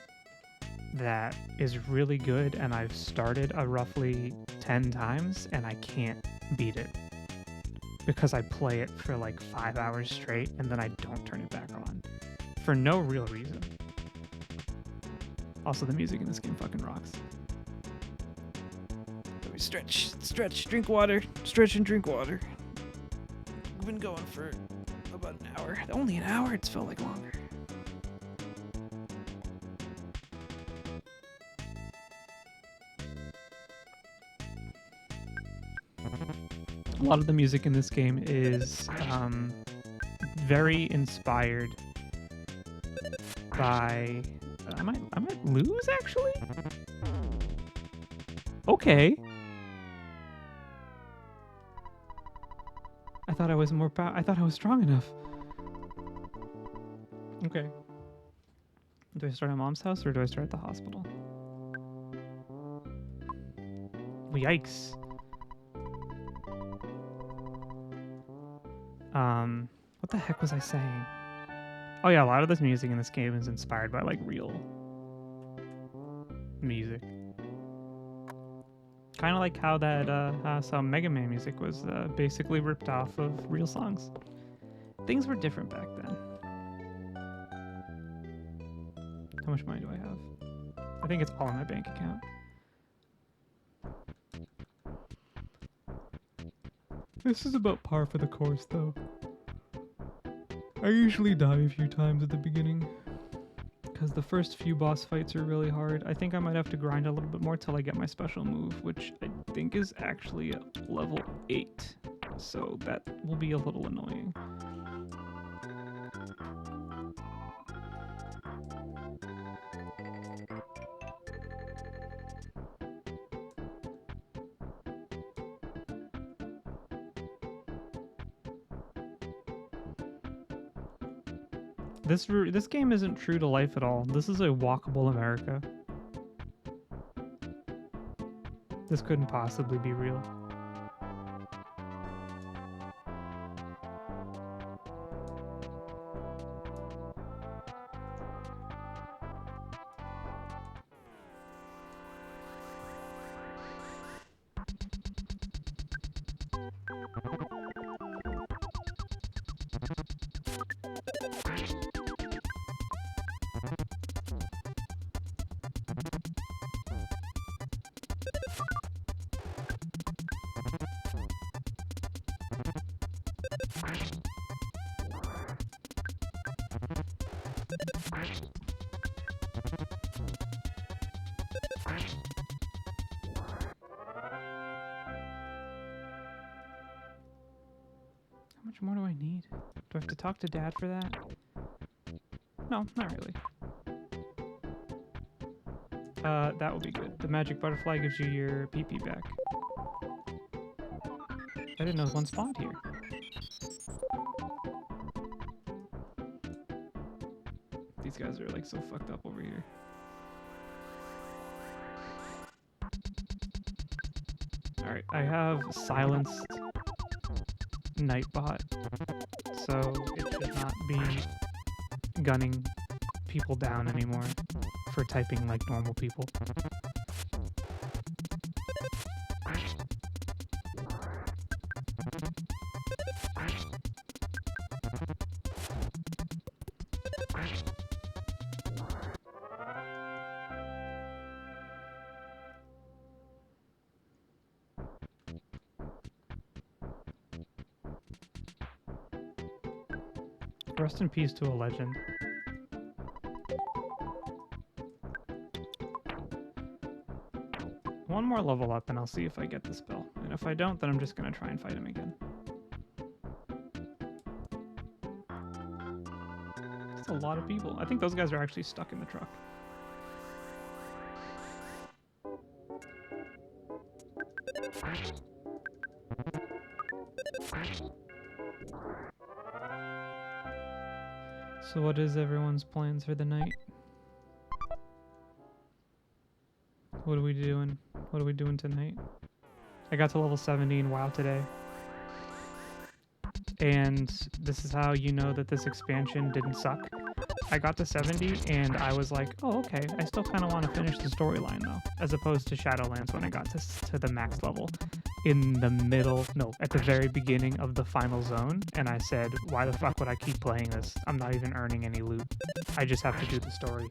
that is really good, and I've started roughly 10 times and I can't beat it because I play it for like 5 hours straight and then I don't turn it back on for no real reason. Also, the music in this game fucking rocks. Let me stretch, drink water, stretch and drink water. We've been going for about an hour. Only an hour? It's felt like longer. A lot of the music in this game is very inspired by... I might lose, actually? Okay. I thought I was more I thought I was strong enough. Okay. Do I start at Mom's house or do I start at the hospital? Yikes. What the heck was I saying? Oh yeah, a lot of this music in this game is inspired by like real music. Kind of like how that some Mega Man music was basically ripped off of real songs. Things were different back then. How much money do I have? I think it's all in my bank account. This is about par for the course, though. I usually die a few times at the beginning, because the first few boss fights are really hard. I think I might have to grind a little bit more till I get my special move, which I think is actually at level 8. So that will be a little annoying. This game isn't true to life at all. This is a walkable America. This couldn't possibly be real. How much more do I need? Do I have to talk to Dad for that? No, not really. That would be good. The magic butterfly gives you your PP back. I didn't know one spawned here. These guys are like so fucked up over here. Alright, I have silenced Nightbot, so it should not be gunning people down anymore for typing like normal people. Rest in peace to a legend. One more level up and I'll see if I get the spell. And if I don't, then I'm just gonna try and fight him again. That's a lot of people. I think those guys are actually stuck in the truck. So what is everyone's plans for the night? What are we doing? What are we doing tonight? I got to level 70 in WoW today. And this is how you know that this expansion didn't suck. I got to 70 and I was like, oh, okay, I still kind of want to finish the storyline though, as opposed to Shadowlands when I got to the max level. In the middle, no, at the very beginning of the final zone, and I said, why the fuck would I keep playing this? I'm not even earning any loot. I just have to do the story,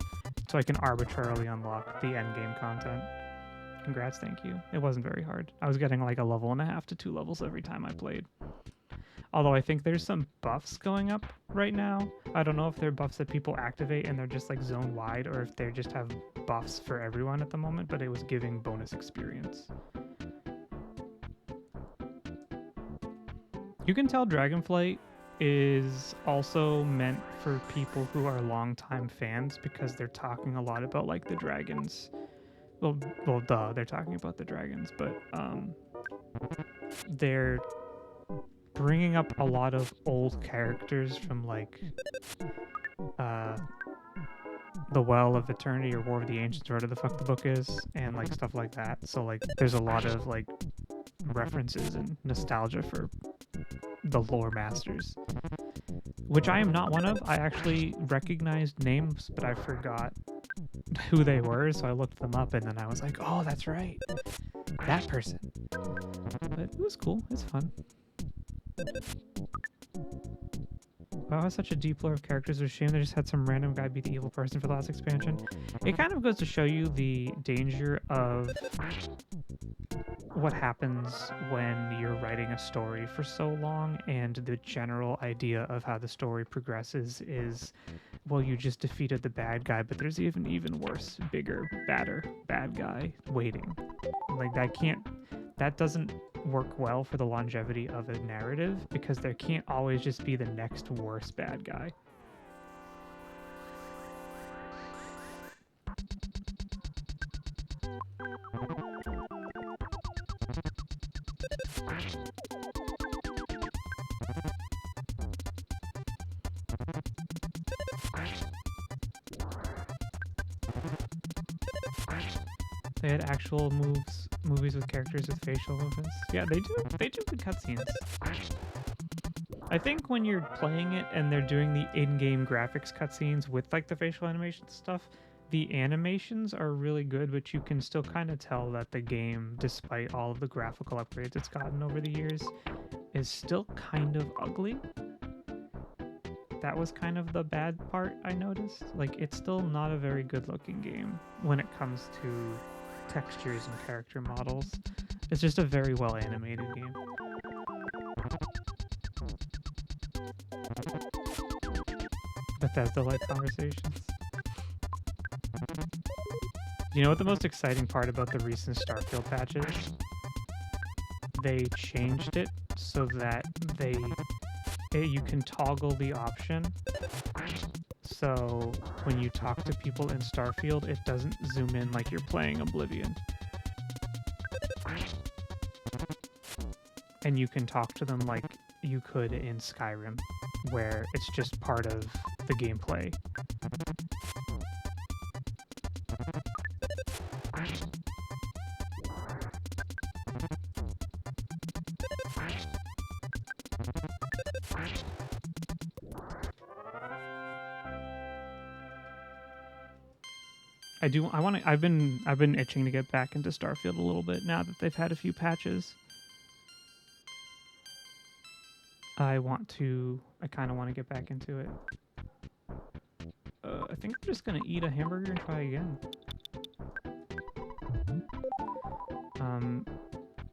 so I can arbitrarily unlock the endgame content. Congrats, thank you. It wasn't very hard. I was getting like a level and a half to 2 levels every time I played. Although I think there's some buffs going up right now. I don't know if they're buffs that people activate and they're just like zone-wide, or if they just have buffs for everyone at the moment, but it was giving bonus experience. You can tell Dragonflight is also meant for people who are longtime fans because they're talking a lot about like the dragons. Well, duh, they're talking about the dragons, but they're bringing up a lot of old characters from like the Well of Eternity or War of the Ancients, or whatever the fuck the book is, and like stuff like that. So like there's a lot of like references and nostalgia for the lore masters, which I am not one of. I actually recognized names, but I forgot who they were, so I looked them up, and then I was like, oh, that's right, that person. But it was cool. It's fun. Wow, it's such a deep lore of characters. It's a shame they just had some random guy be the evil person for the last expansion. It kind of goes to show you the danger of what happens when you're writing a story for so long, and the general idea of how the story progresses is, well, you just defeated the bad guy, but there's even worse, bigger, badder bad guy waiting. Like that doesn't work well for the longevity of a narrative, because there can't always just be the next worst bad guy. They had actual movies with characters with facial movements. Yeah, they do good cutscenes. I think when you're playing it and they're doing the in-game graphics cutscenes with like the facial animation stuff, the animations are really good, but you can still kind of tell that the game, despite all of the graphical upgrades it's gotten over the years, is still kind of ugly. That was kind of the bad part I noticed. Like, it's still not a very good looking game when it comes to textures and character models. It's just a very well animated game. Bethesda-like conversations. You know what the most exciting part about the recent Starfield patches? They changed it so that you can toggle the option. So when you talk to people in Starfield, it doesn't zoom in like you're playing Oblivion. And you can talk to them like you could in Skyrim, where it's just part of the gameplay. I've been itching to get back into Starfield a little bit now that they've had a few patches. I kind of want to get back into it. I think I'm just gonna eat a hamburger and try again.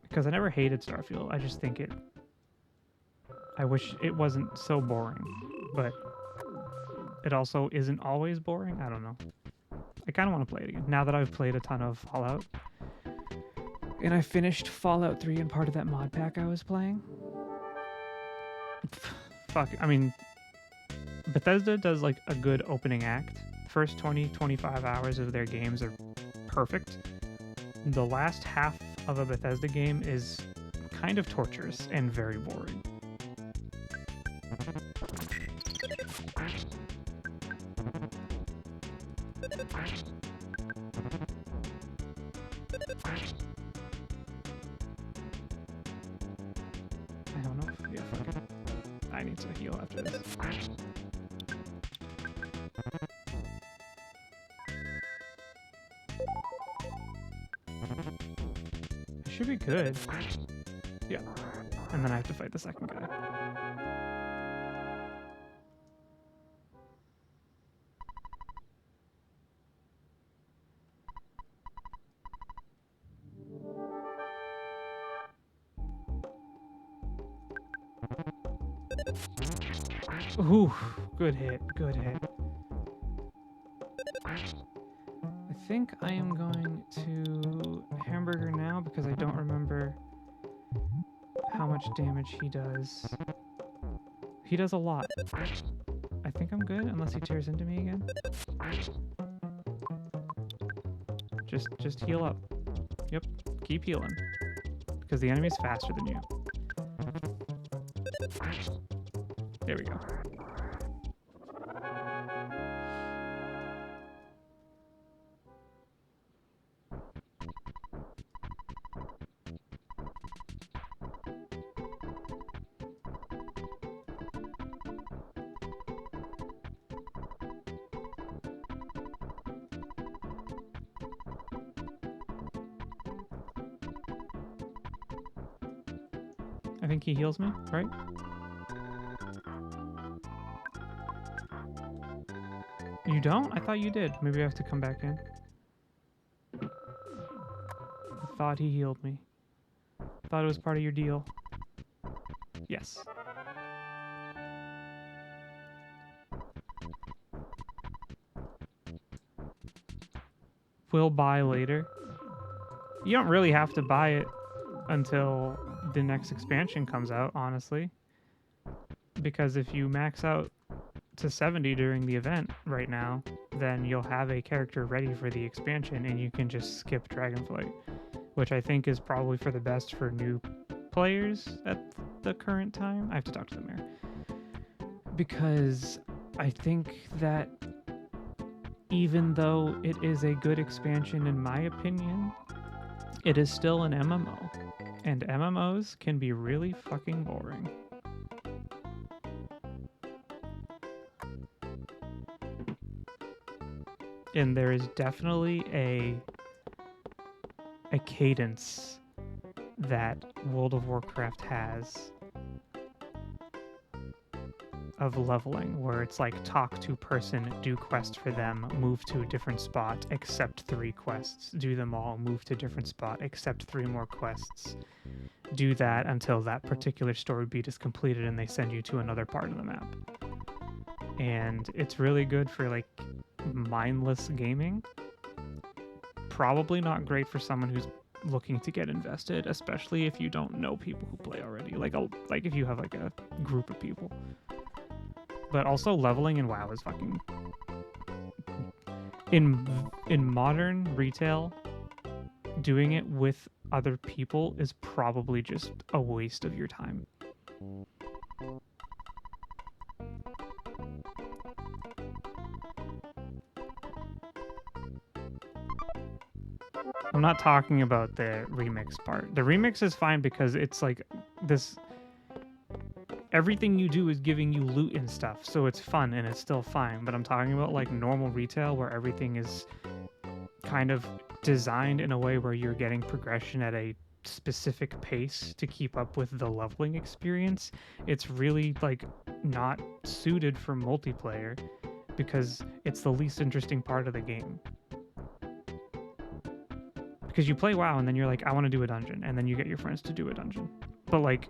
Because I never hated Starfield. I just think I wish it wasn't so boring, but it also isn't always boring. I don't know. I kind of want to play it again now that I've played a ton of Fallout. And I finished Fallout 3 and part of that mod pack I was playing. Fuck, I mean, Bethesda does like a good opening act. First 20-25 hours of their games are perfect. The last half of a Bethesda game is kind of torturous and very boring. I don't know. Yeah, fuck it. I need to heal after this. I should be good. Yeah. And then I have to fight the second guy. Ooh, good hit, good hit. I think I am going to hamburger now because I don't remember how much damage he does. He does a lot. I think I'm good unless he tears into me again. Just heal up. Yep, keep healing. Because the enemy's faster than you. There we go. I think he heals me, right? You don't? I thought you did. Maybe I have to come back in. I thought he healed me. Thought it was part of your deal. Yes. We'll buy later. You don't really have to buy it until the next expansion comes out, honestly. Because if you max out to 70 during the event right now, then you'll have a character ready for the expansion and you can just skip Dragonflight, which I think is probably for the best for new players at the current time. I have to talk to the mayor. Because I think that even though it is a good expansion in my opinion, it is still an MMO. And MMOs can be really fucking boring. And there is definitely a cadence that World of Warcraft has of leveling, where it's like talk to person, do quest for them, move to a different spot, accept 3 quests, do them all, move to a different spot, accept 3 more quests, do that until that particular story beat is completed and they send you to another part of the map. And it's really good for like mindless gaming. Probably not great for someone who's looking to get invested, especially if you don't know people who play already. Like if you have like a group of people. But also leveling in WoW is fucking in modern retail, doing it with other people is probably just a waste of your time. I'm not talking about the remix part. The remix is fine because it's like this. Everything you do is giving you loot and stuff, so it's fun and it's still fine. But I'm talking about like normal retail where everything is kind of designed in a way where you're getting progression at a specific pace to keep up with the leveling experience. It's really like not suited for multiplayer because it's the least interesting part of the game. Because you play WoW and then you're like, I want to do a dungeon, and then you get your friends to do a dungeon. But like,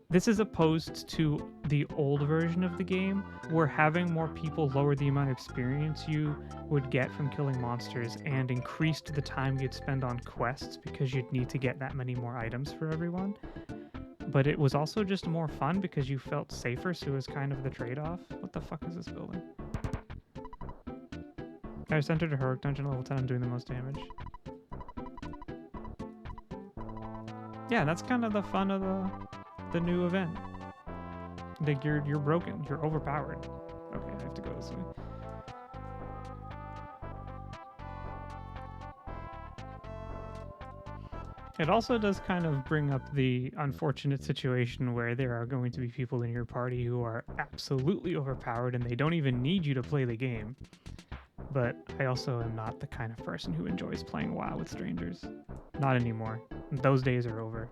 this is opposed to the old version of the game, where having more people lower the amount of experience you would get from killing monsters and increased the time you'd spend on quests because you'd need to get that many more items for everyone. But it was also just more fun because you felt safer, so it was kind of the trade-off. What the fuck is this building? I just entered a heroic dungeon level 10. I'm doing the most damage. Yeah, that's kind of the fun of the new event. Like you're broken. You're overpowered. Okay, I have to go this way. It also does kind of bring up the unfortunate situation where there are going to be people in your party who are absolutely overpowered and they don't even need you to play the game. But I also am not the kind of person who enjoys playing WoW with strangers. Not anymore. Those days are over.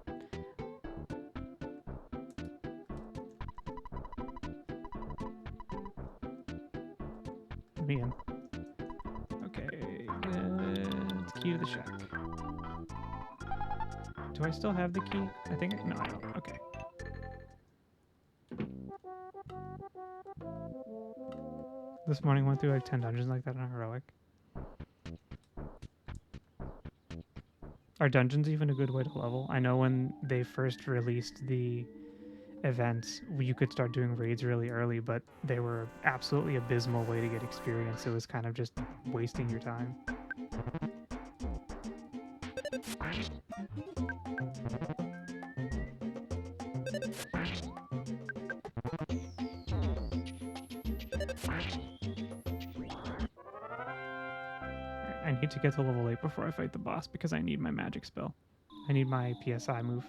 Me in. Okay, let's key to the shack. Do I still have the key? I think, no, I don't. Okay. This morning went through like 10 dungeons like that on heroic. Are dungeons even a good way to level? I know when they first released the events, you could start doing raids really early, but they were absolutely abysmal way to get experience. It was kind of just wasting your time. I need to get to level 8 before I fight the boss because I need my magic spell. I need my PSI move.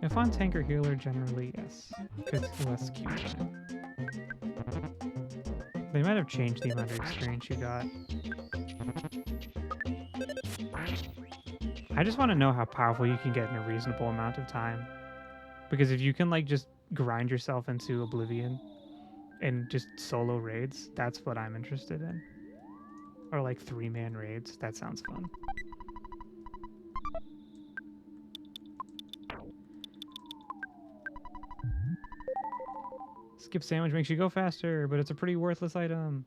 If on tank or healer, generally, yes. Because less Q time. They might have changed the amount of experience you got. I just want to know how powerful you can get in a reasonable amount of time. Because if you can like just grind yourself into oblivion and just solo raids, that's what I'm interested in. Or like 3-man raids. That sounds fun. Skip sandwich makes you go faster, but it's a pretty worthless item.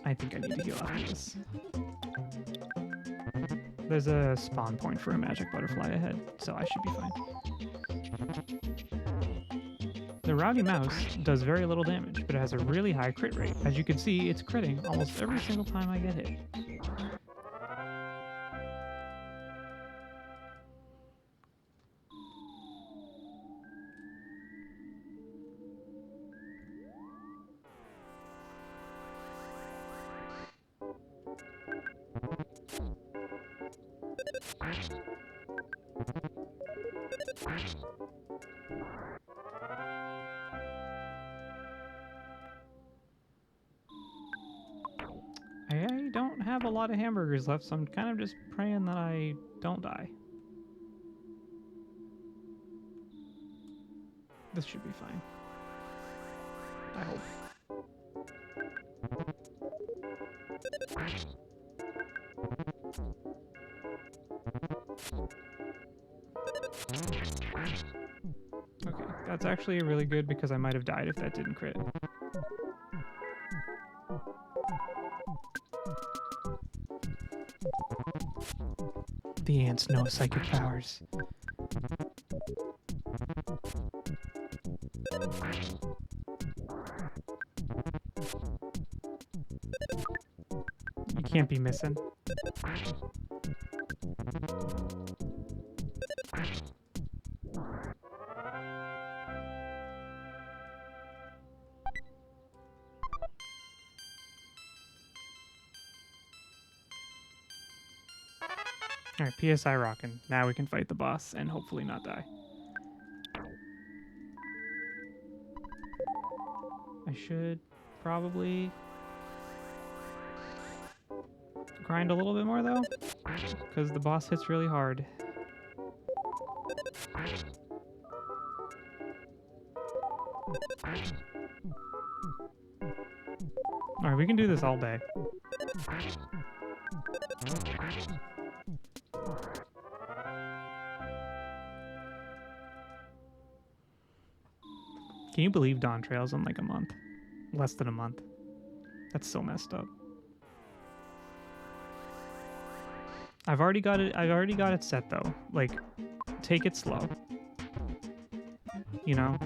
I think I need to heal after this. There's a spawn point for a magic butterfly ahead, so I should be fine. The Rowdy Mouse does very little damage, but it has a really high crit rate. As you can see, it's critting almost every single time I get hit. I don't have a lot of hamburgers left, so I'm kind of just praying that I don't die. This should be fine. I hope. Okay, that's actually really good because I might have died if that didn't crit. The ants know psychic powers. You can't be missing. Alright, PSI rockin'. Now we can fight the boss and hopefully not die. I should probably grind a little bit more though, because the boss hits really hard. Alright, we can do this all day. Can you believe Dawn Trail's in like a month? Less than a month. That's so messed up. I've already got it set though. Like, take it slow. You know?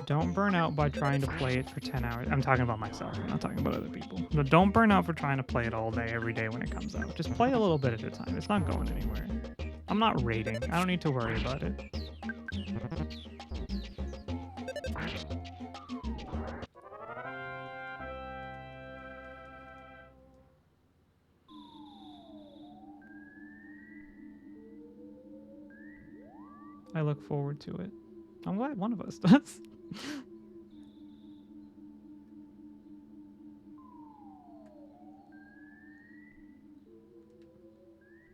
Don't burn out by trying to play it for 10 hours. I'm talking about myself. I'm not talking about other people. But don't burn out for trying to play it all day, every day when it comes out. Just play a little bit at a time. It's not going anywhere. I'm not raiding. I don't need to worry about it. I look forward to it. I'm glad one of us does.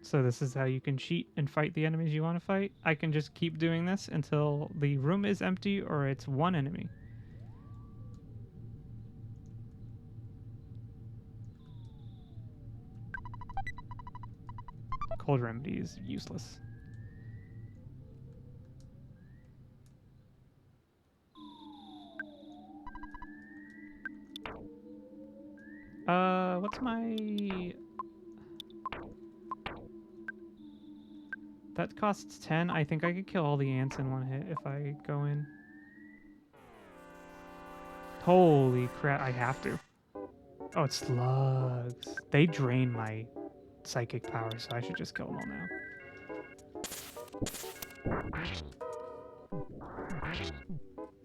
So this is how you can cheat and fight the enemies you want to fight. I can just keep doing this until the room is empty or it's one enemy. Cold Remedy is useless. What's my... That costs 10. I think I could kill all the ants in one hit if I go in. Holy crap, I have to. Oh, it's slugs. They drain my psychic power, so I should just kill them all now.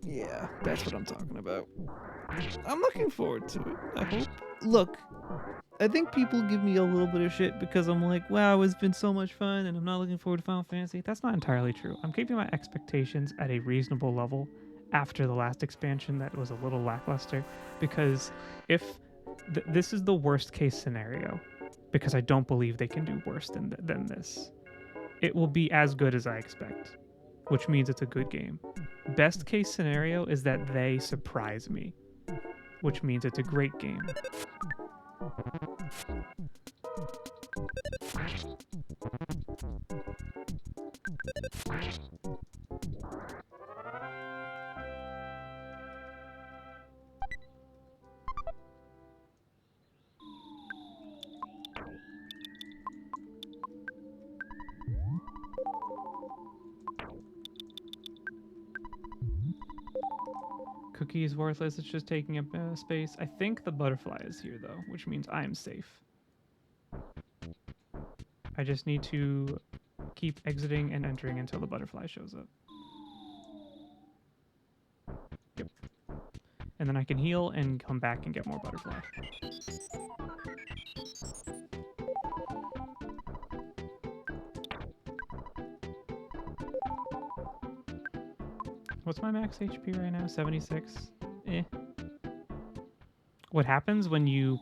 Yeah. That's what I'm talking about. I'm looking forward to it. I hope. Look, I think people give me a little bit of shit because I'm like, wow, it's been so much fun and I'm not looking forward to Final Fantasy. That's not entirely true. I'm keeping my expectations at a reasonable level after the last expansion that was a little lackluster, because if this is the worst case scenario, because I don't believe they can do worse than this, it will be as good as I expect, which means it's a good game. Best case scenario is that they surprise me, which means it's a great game. Cookie is worthless. It's just taking up space. I think the butterfly is here, though, which means I'm safe. I just need to keep exiting and entering until the butterfly shows up. Yep. And then I can heal and come back and get more butterfly. What's my max HP right now? 76. Eh. What happens when you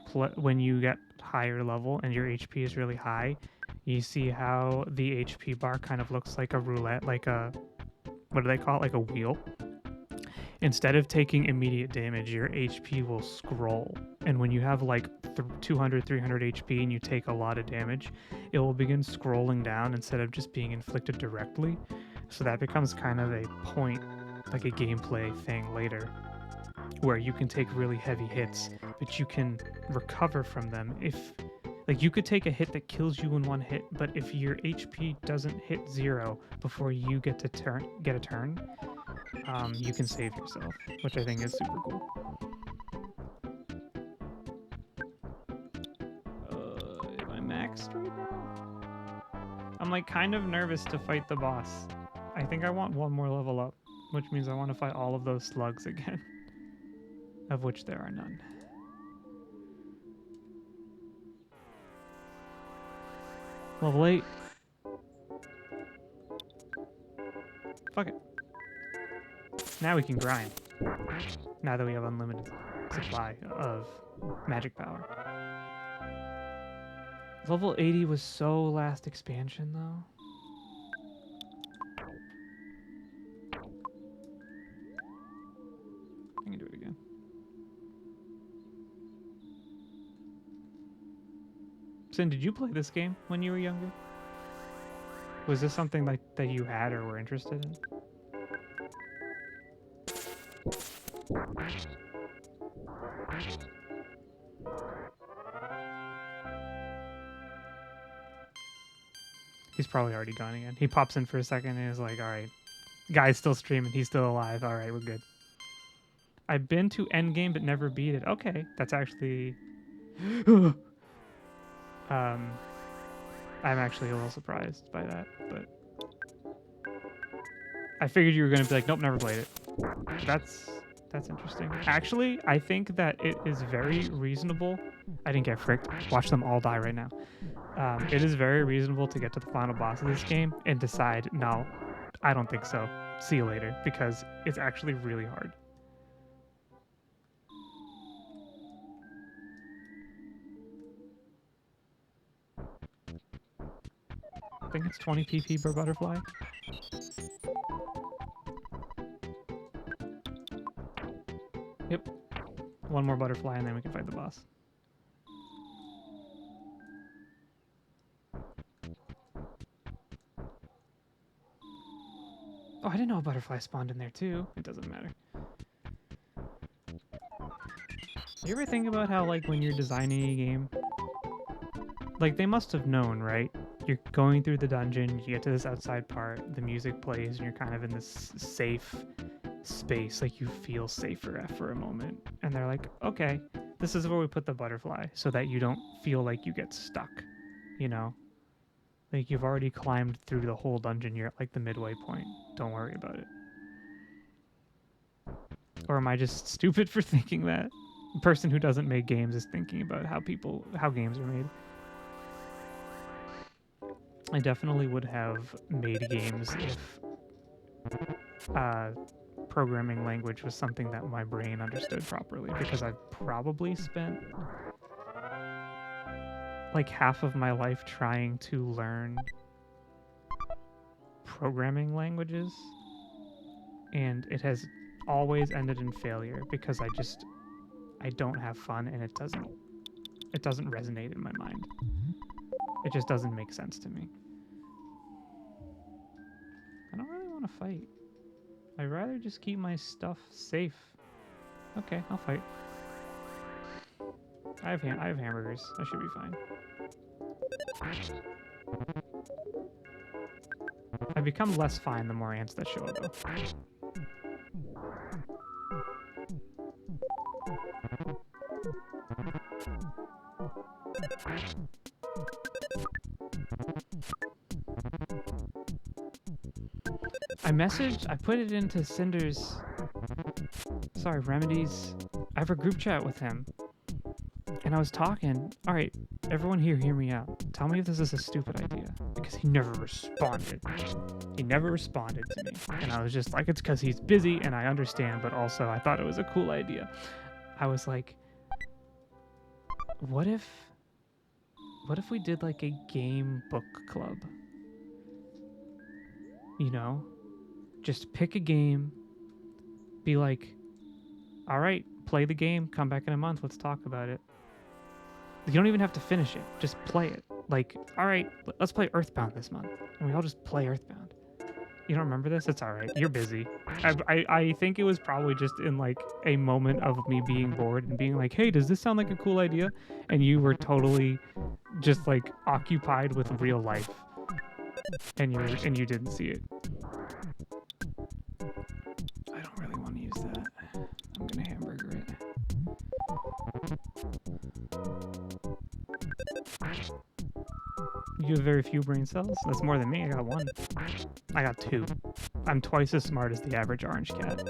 get higher level and your HP is really high? You see how the HP bar kind of looks like a roulette, like a, what do they call it? Like a wheel. Instead of taking immediate damage, your HP will scroll. And when you have like 200, 300 HP and you take a lot of damage, it will begin scrolling down instead of just being inflicted directly. So that becomes kind of a point, like a gameplay thing later, where you can take really heavy hits, but you can recover from them. If, like, you could take a hit that kills you in one hit, but if your HP doesn't hit 0 before you get a turn, you can save yourself, which I think is super cool. Am I maxed right now? I'm like kind of nervous to fight the boss. I think I want one more level up, which means I want to fight all of those slugs again, of which there are none. Level 8. Fuck it. Now we can grind. Now that we have unlimited supply of magic power. Level 80 was so last expansion, though. I can do it again. Sin, did you play this game when you were younger? Was this something like that you had or were interested in? He's probably already gone again. He pops in for a second and is like, all right, guy's still streaming. He's still alive. All right, we're good. I've been to endgame but never beat it. Okay, that's actually... I'm actually a little surprised by that, but... I figured you were going to be like, nope, never played it. That's interesting. Actually, I think that it is very reasonable. I didn't get fricked. Watch them all die right now. It is very reasonable to get to the final boss of this game and decide, no, I don't think so. See you later, because it's actually really hard. I think it's 20 PP per butterfly. Yep. One more butterfly and then we can fight the boss. Oh, I didn't know a butterfly spawned in there too. It doesn't matter. You ever think about how, like, when you're designing a game, like, they must have known, right? You're going through the dungeon, you get to this outside part, the music plays, and you're kind of in this safe space, like you feel safer for a moment. And they're like, okay, this is where we put the butterfly so that you don't feel like you get stuck, you know? Like, you've already climbed through the whole dungeon, you're at like the midway point. Don't worry about it. Or am I just stupid for thinking that? The person who doesn't make games is thinking about how games are made. I definitely would have made games if programming language was something that my brain understood properly, because I've probably spent like half of my life trying to learn programming languages, and it has always ended in failure because I don't have fun, and it doesn't resonate in my mind. It just doesn't make sense to me. I don't really want to fight. I'd rather just keep my stuff safe. Okay, I'll fight. I have hamburgers. I should be fine. I become less fine the more ants that show up, though. I put it into Cinder's, Remedy's. I have a group chat with him. And I was talking, all right, everyone here, hear me out. Tell me if this is a stupid idea. Because he never responded. He never responded to me. And I was just like, it's because he's busy, and I understand, but also I thought it was a cool idea. I was like, what if we did like a game book club? You know? Just pick a game, be like, all right, play the game, come back in a month, let's talk about it. You don't even have to finish it, just play it. Like, all right, let's play EarthBound this month. And we all just play EarthBound. You don't remember this? It's all right. You're busy. I think it was probably just in like a moment of me being bored and being like, hey, does this sound like a cool idea? And you were totally just like occupied with real life. And you didn't see it. I don't really want to use that. I'm gonna hamburger it. You have very few brain cells? That's more than me. I got 1. I got 2. I'm twice as smart as the average orange cat.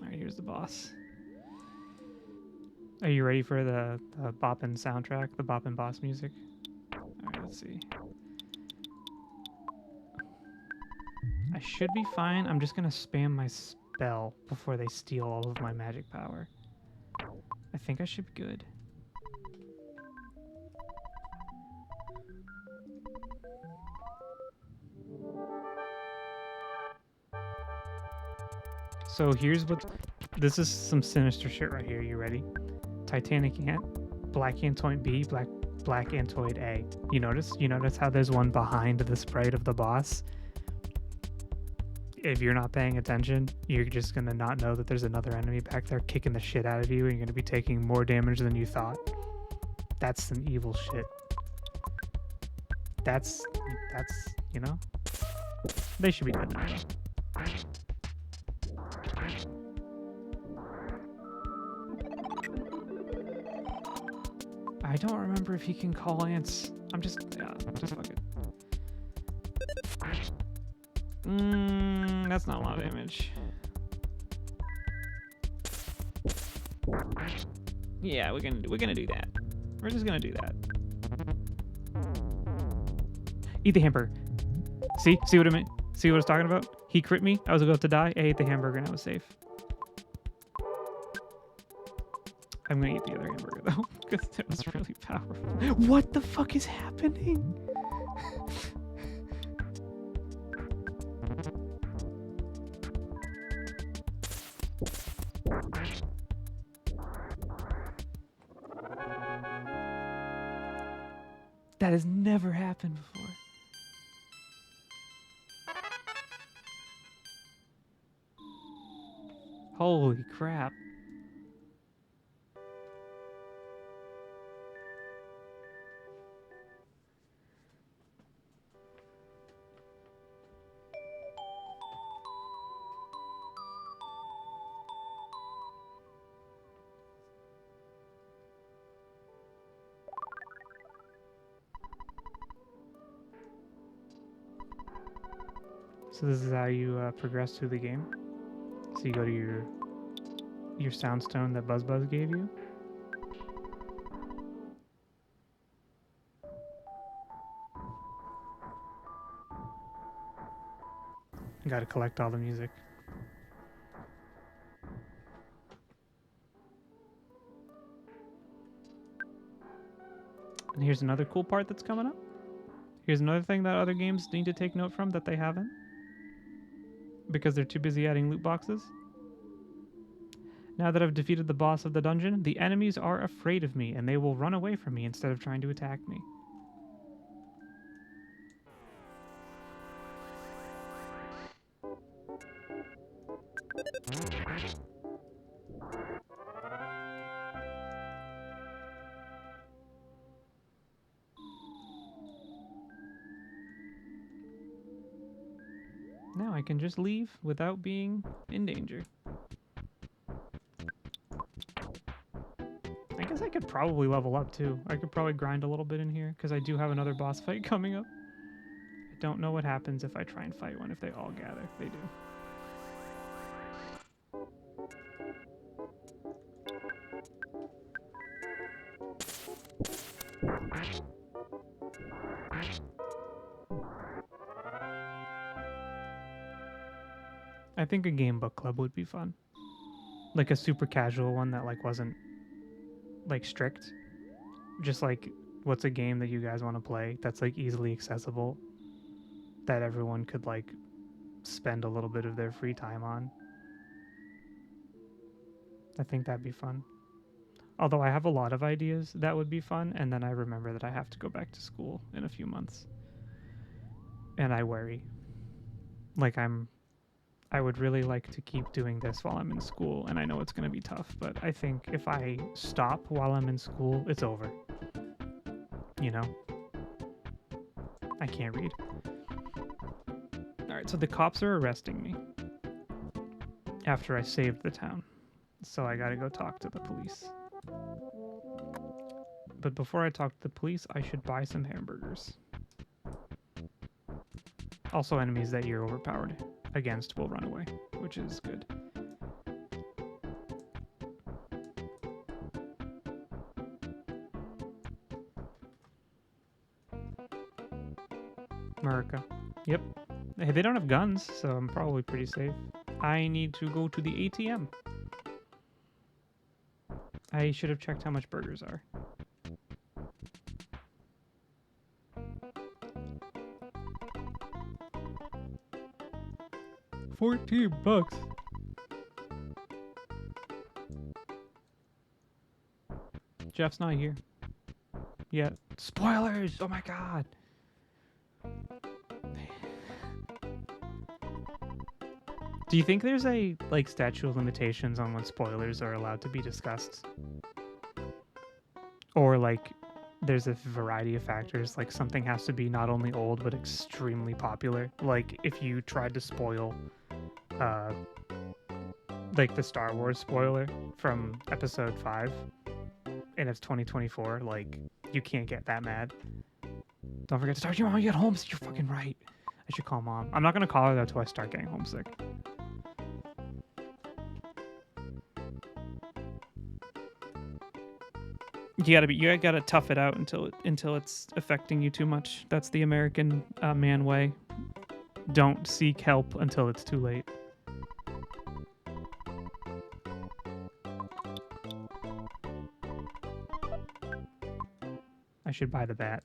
Alright, here's the boss. Are you ready for the Boppin' soundtrack, the Boppin' Boss music? Alright, let's see. I should be fine. I'm just gonna spam my spell before they steal all of my magic power. I think I should be good. So here's what... This is some sinister shit right here. You ready? Titanic Ant, Black Antoid B, Black Antoid A. You notice how there's one behind the sprite of the boss? If you're not paying attention, you're just gonna not know that there's another enemy back there kicking the shit out of you, and you're gonna be taking more damage than you thought. That's some evil shit. That's, you know? They should be dead now, though. I don't remember if he can call ants. Just fuck it. That's not a lot of damage. Yeah, we're gonna do that. We're just gonna do that. Eat the hamburger. See what I mean? See what I was talking about? He crit me. I was about to die. I ate the hamburger and I was safe. I'm gonna eat the other hamburger though, because it was really powerful. What the fuck is happening? That has never happened before. Holy crap. So this is how you progress through the game. So you go to your soundstone that Buzz gave you. You gotta collect all the music. And here's another cool part that's coming up. Here's another thing that other games need to take note from that they haven't, because they're too busy adding loot boxes. Now that I've defeated the boss of the dungeon, the enemies are afraid of me and they will run away from me instead of trying to attack me. Now I can just leave without being in danger. I guess I could probably level up too. I could probably grind a little bit in here because I do have another boss fight coming up. I don't know what happens if I try and fight one if they all gather. They do. I think a game book club would be fun. Like a super casual one that like wasn't like strict. Just like what's a game that you guys want to play that's like easily accessible that everyone could like spend a little bit of their free time on. I think that'd be fun. Although I have a lot of ideas that would be fun, and then I remember that I have to go back to school in a few months. And I worry. Like I would really like to keep doing this while I'm in school, and I know it's going to be tough, but I think if I stop while I'm in school, it's over. You know? I can't read. Alright, so the cops are arresting me after I saved the town. So I gotta go talk to the police. But before I talk to the police, I should buy some hamburgers. Also, enemies that you're overpowered against will run away, which is good. America. Yep. Hey, they don't have guns, so I'm probably pretty safe. I need to go to the ATM. I should have checked how much burgers are. $14. Jeff's not here yet. Spoilers! Oh my god! Do you think there's a like statute of limitations on when spoilers are allowed to be discussed? Or like there's a variety of factors, like something has to be not only old but extremely popular. Like if you tried to spoil like the Star Wars spoiler from episode 5 and it's 2024, like you can't get that mad. Don't forget to start your mom when you get home. You're fucking right. I should call mom. I'm not gonna call her though until I start getting homesick. You gotta tough it out until it's affecting you too much. That's the American man way. Don't seek help until it's too late. I should buy the bat.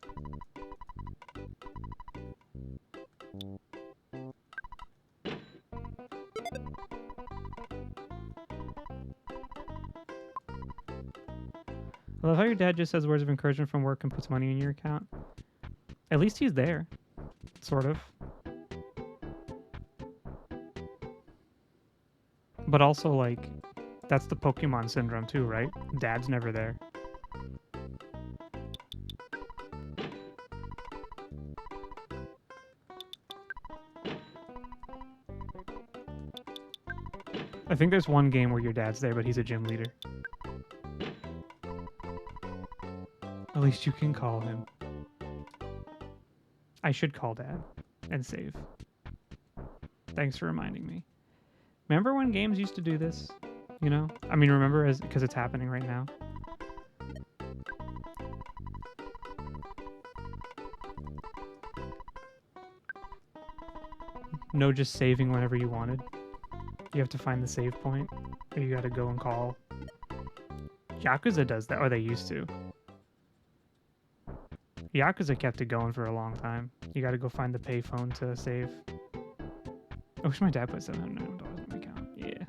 I love how your dad just says words of encouragement from work and puts money in your account. At least he's there. Sort of. But also, like, that's the Pokemon syndrome too, right? Dad's never there. I think there's one game where your dad's there, but he's a gym leader. At least you can call him. I should call Dad and save. Thanks for reminding me. Remember when games used to do this? You know? I mean, remember because it's happening right now. No just saving whenever you wanted. You have to find the save point, or you gotta go and call. Yakuza does that, or they used to. Yakuza kept it going for a long time. You gotta go find the payphone to save. I wish my dad put $700 in my account. Yeah.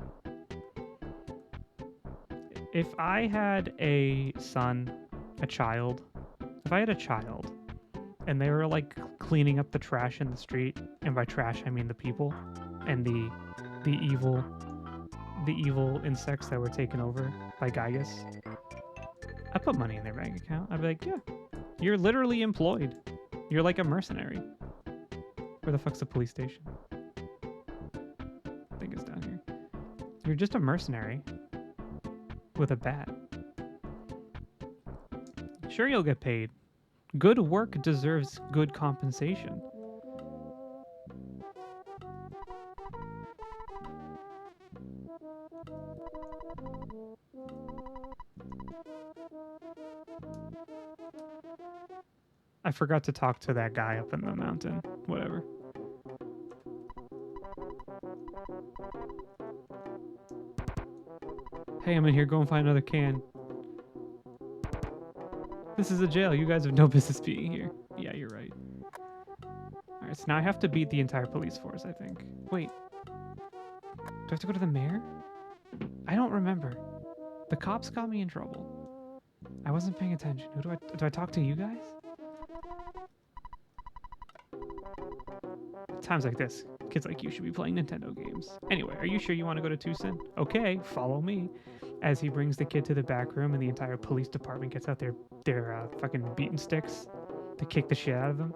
If I had a son, if I had a child, and they were like cleaning up the trash in the street, and by trash I mean the people, and the evil insects that were taken over by Gygus, I'd put money in their bank account. I'd be like, yeah, you're literally employed. You're like a mercenary. Where the fuck's the police station? I think it's down here. You're just a mercenary with a bat. Sure, you'll get paid. Good work deserves good compensation. I forgot to talk to that guy up in the mountain. Whatever. Hey, I'm in here. Go and find another can. This is a jail. You guys have no business being here. Yeah, you're right. Alright, so now I have to beat the entire police force, I think. Wait. Do I have to go to the mayor? I don't remember. The cops got me in trouble. I wasn't paying attention. Who do I talk to you guys? Times like this, kids like you should be playing Nintendo games. Anyway, are you sure you want to go to Tucson? Okay, follow me. As he brings the kid to the back room and the entire police department gets out their fucking beating sticks to kick the shit out of them.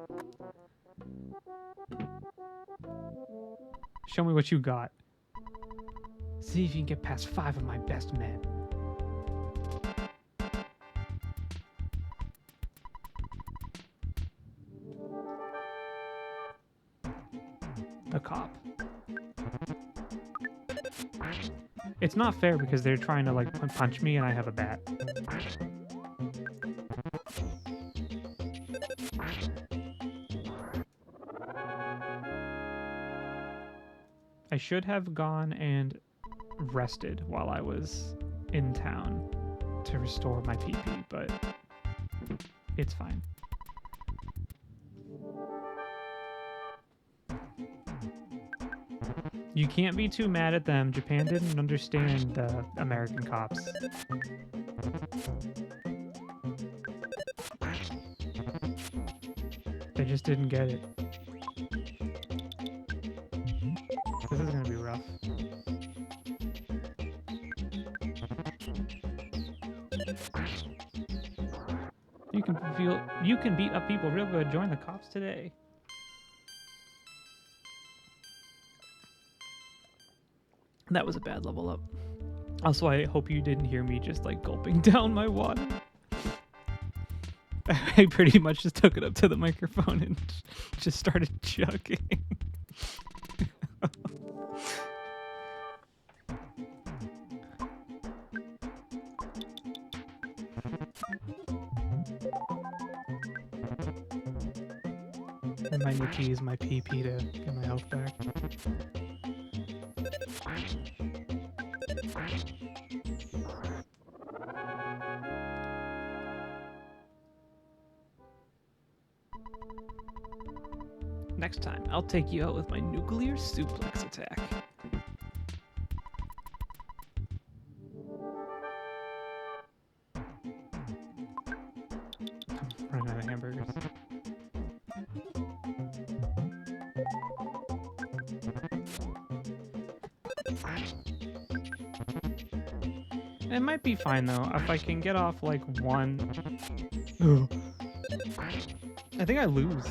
Show me what you got. See if you can get past 5 of my best men. The cop. It's not fair because they're trying to like punch me and I have a bat. I should have gone and rested while I was in town to restore my PP, but it's fine. You can't be too mad at them. Japan didn't understand the American cops. They just didn't get it. This is gonna be rough. You can beat up people real good. Join the cops today. That was a bad level up. Also, I hope you didn't hear me just like gulping down my water. I pretty much just took it up to the microphone and just started chugging. I might need to use my PP to get my health back. Next time, I'll take you out with my nuclear suplex attack. I'm running out of hamburgers. It might be fine though, if I can get off like one. Ugh. I think I lose.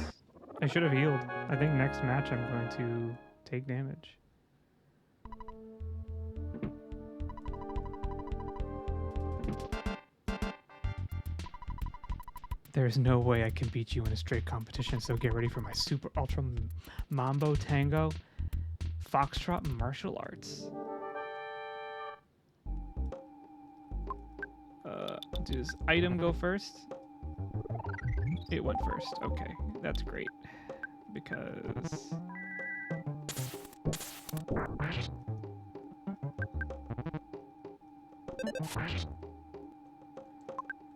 I should have healed. I think next match I'm going to take damage. There's no way I can beat you in a straight competition, so get ready for my super ultra mambo tango Foxtrot martial arts. Does item go first? It went first. Okay, that's great. Because...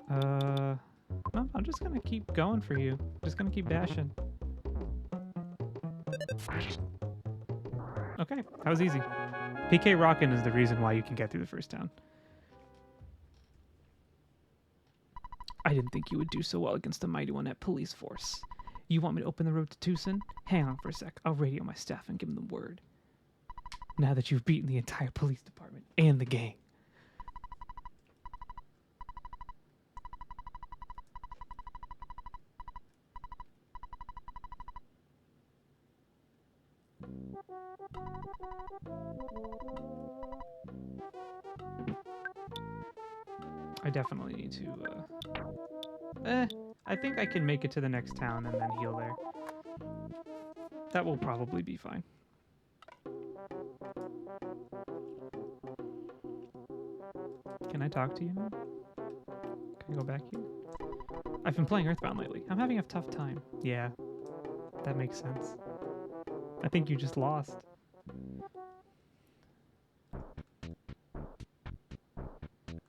well, I'm just gonna keep going for you. Just gonna keep dashing. Okay, that was easy. PK Rockin' is the reason why you can get through the first town. I didn't think you would do so well against the mighty one at police force. You want me to open the road to Tucson? Hang on for a sec. I'll radio my staff and give them the word. Now that you've beaten the entire police department and the gang. I definitely need to, I think I can make it to the next town and then heal there. That will probably be fine. Can I talk to you now? Can I go back here? I've been playing EarthBound lately. I'm having a tough time. Yeah, that makes sense. I think you just lost.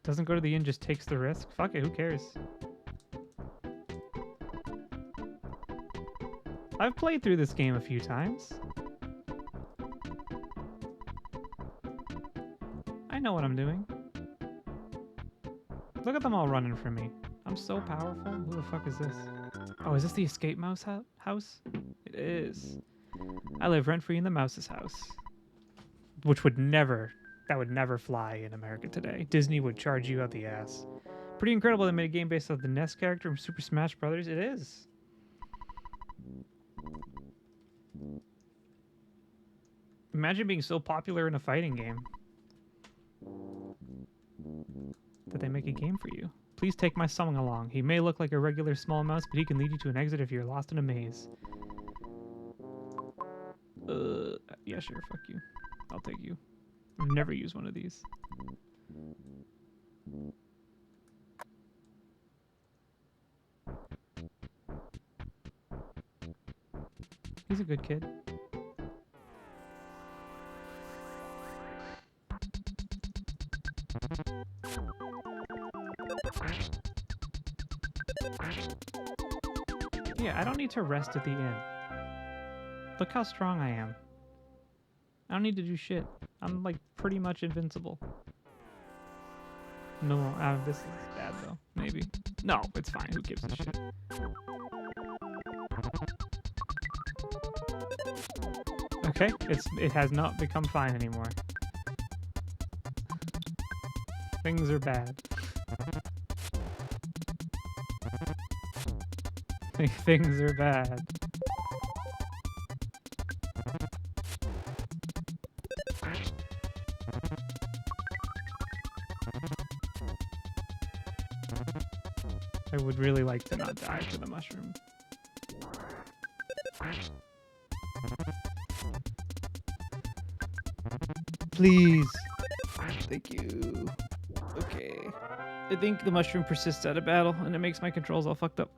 Doesn't go to the inn, just takes the risk. Fuck it, who cares? I've played through this game a few times. I know what I'm doing. Look at them all running from me. I'm so powerful. Who the fuck is this? Oh, is this the escape mouse house? It is. I live rent-free in the mouse's house. Which would never... That would never fly in America today. Disney would charge you out the ass. Pretty incredible they made a game based on the Ness character from Super Smash Brothers. It is. Imagine being so popular in a fighting game that they make a game for you. Please take my son along. He may look like a regular small mouse, but he can lead you to an exit if you're lost in a maze. Yeah, sure, fuck you. I'll take you. I've never used one of these. He's a good kid. Yeah, I don't need to rest at the inn. Look how strong I am. I don't need to do shit. I'm like pretty much invincible. No, this is bad though. Maybe. No, it's fine. Who gives a shit? Okay, it has not become fine anymore. Things are bad. Things are bad. I would really like to not die to the mushroom. Please. Thank you. Okay. I think the mushroom persists at a battle, and it makes my controls all fucked up.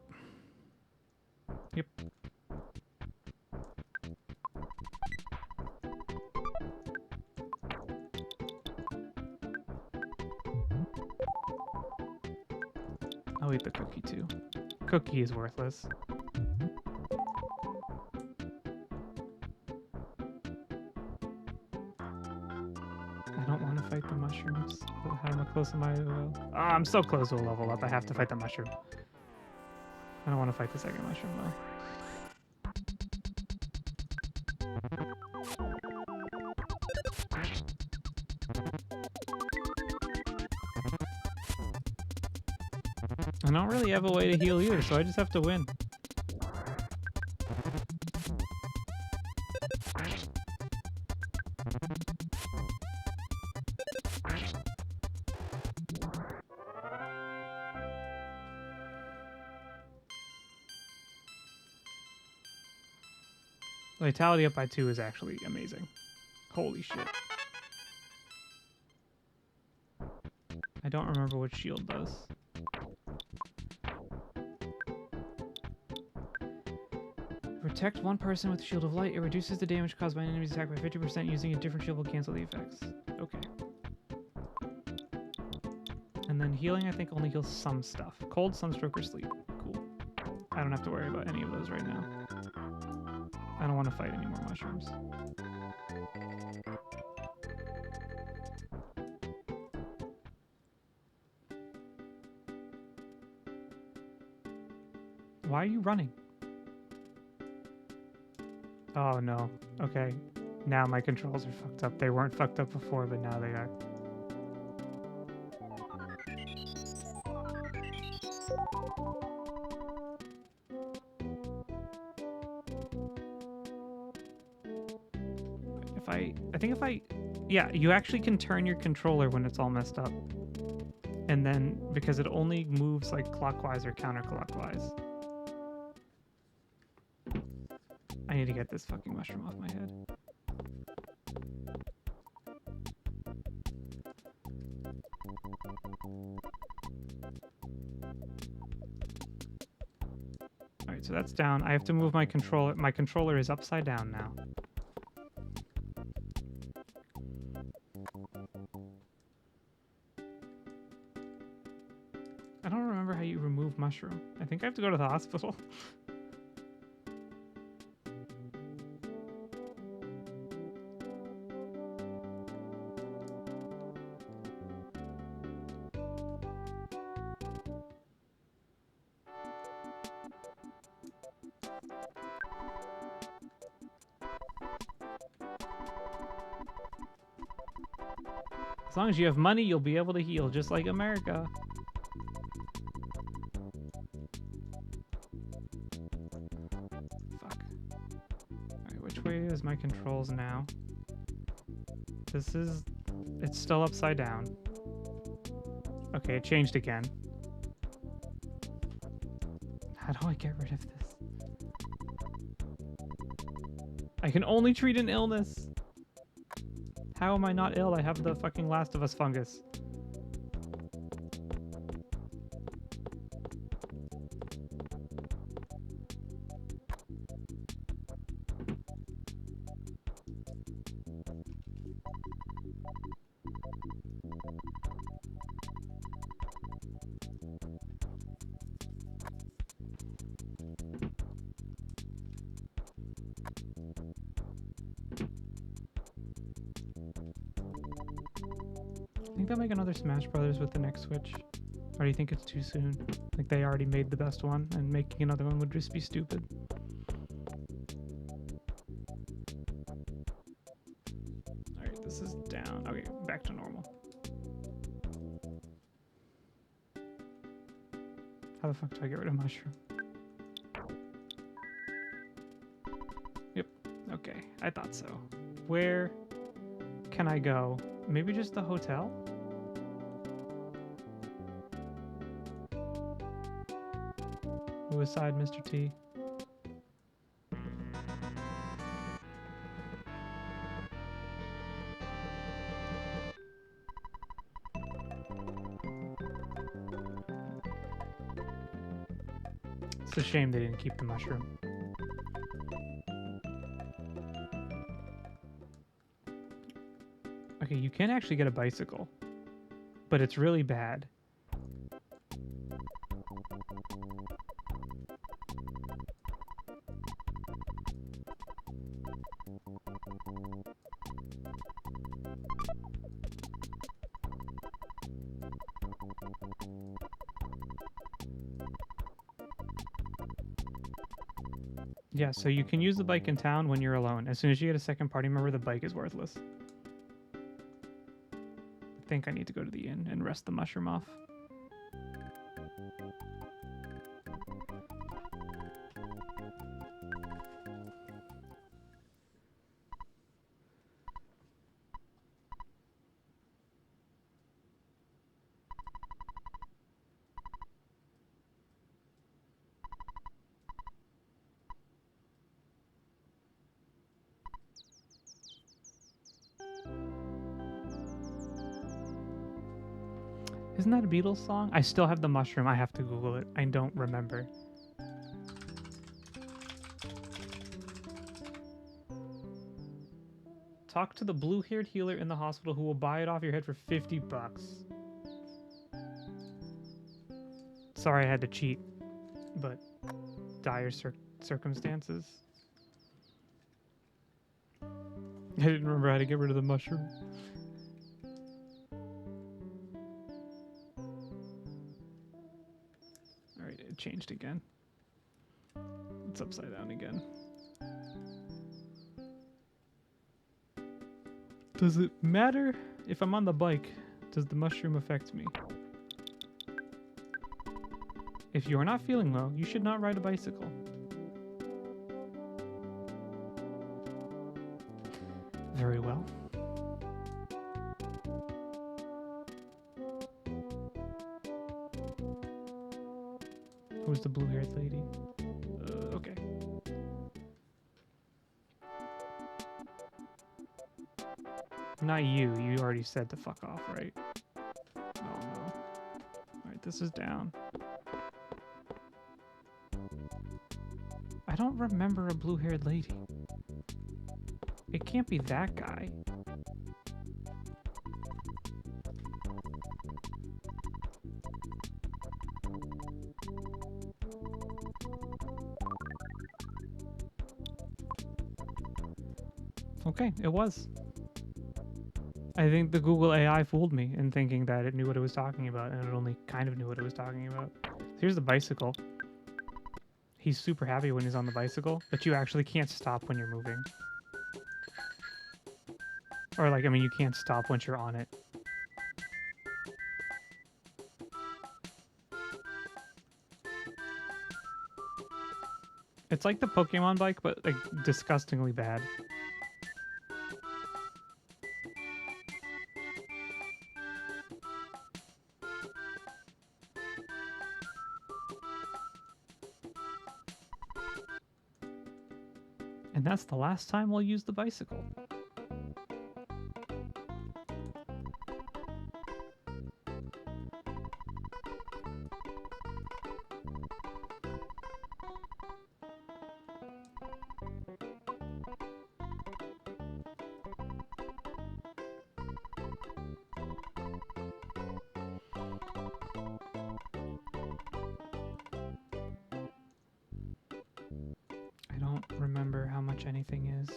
Yep. I'll eat the cookie too. Cookie is worthless. I don't want to fight the mushrooms. How close am I to a... Oh, I'm so close to a level up. I have to fight the mushroom. I don't want to fight the second mushroom though. I don't really have a way to heal either, so I just have to win. Vitality up by 2 is actually amazing. Holy shit. I don't remember what shield does. Protect one person with Shield of Light. It reduces the damage caused by an enemy's attack by 50%. Using a different shield will cancel the effects. Okay. And then healing, I think, only heals some stuff. Cold, sunstroke, or sleep. Cool. I don't have to worry about any of those right now. I don't want to fight any more mushrooms. Why are you running? Oh no. Okay. Now my controls are fucked up. They weren't fucked up before, but now they are. Yeah, you actually can turn your controller when it's all messed up. And then, because it only moves like clockwise or counterclockwise. I need to get this fucking mushroom off my head. Alright, so that's down. I have to move my controller. My controller is upside down now. I don't remember how you remove mushroom. I think I have to go to the hospital. As long as you have money, you'll be able to heal, just like America. Fuck. Alright, which way is my controls now? This is... It's still upside down. Okay, it changed again. How do I get rid of this? I can only treat an illness. How am I not ill? I have the fucking Last of Us fungus. Think they'll make another Smash Brothers with the next Switch? Or do you think it's too soon? Like they already made the best one, and making another one would just be stupid. Alright, this is down. Okay, back to normal. How the fuck do I get rid of mushroom? Yep, okay, I thought so. Where can I go? Maybe just the hotel? Aside, Mr. T. It's a shame they didn't keep the mushroom. Okay, you can actually get a bicycle, but it's really bad. Yeah, so you can use the bike in town when you're alone. As soon as you get a second party member, the bike is worthless. I think I need to go to the inn and rest the mushroom off. Isn't that a Beatles song? I still have the mushroom. I have to Google it. I don't remember. Talk to the blue-haired healer in the hospital who will buy it off your head for 50 bucks. Sorry I had to cheat, but dire circumstances. I didn't remember how to get rid of the mushroom. Alright, it changed again. It's upside down again. Does it matter if I'm on the bike? Does the mushroom affect me? If you are not feeling well, you should not ride a bicycle. Very well. Who's the blue-haired lady? Okay. Not you. You already said to fuck off, right? Oh no. Alright, this is down. I don't remember a blue-haired lady. It can't be that guy. Okay, it was. I think the Google AI fooled me in thinking that it knew what it was talking about, and it only kind of knew what it was talking about. So here's the bicycle. He's super happy when he's on the bicycle, but you actually can't stop when you're moving. Or like, I mean, you can't stop once you're on it. It's like the Pokemon bike, but like disgustingly bad. And that's the last time we'll use the bicycle. I don't remember how much anything is.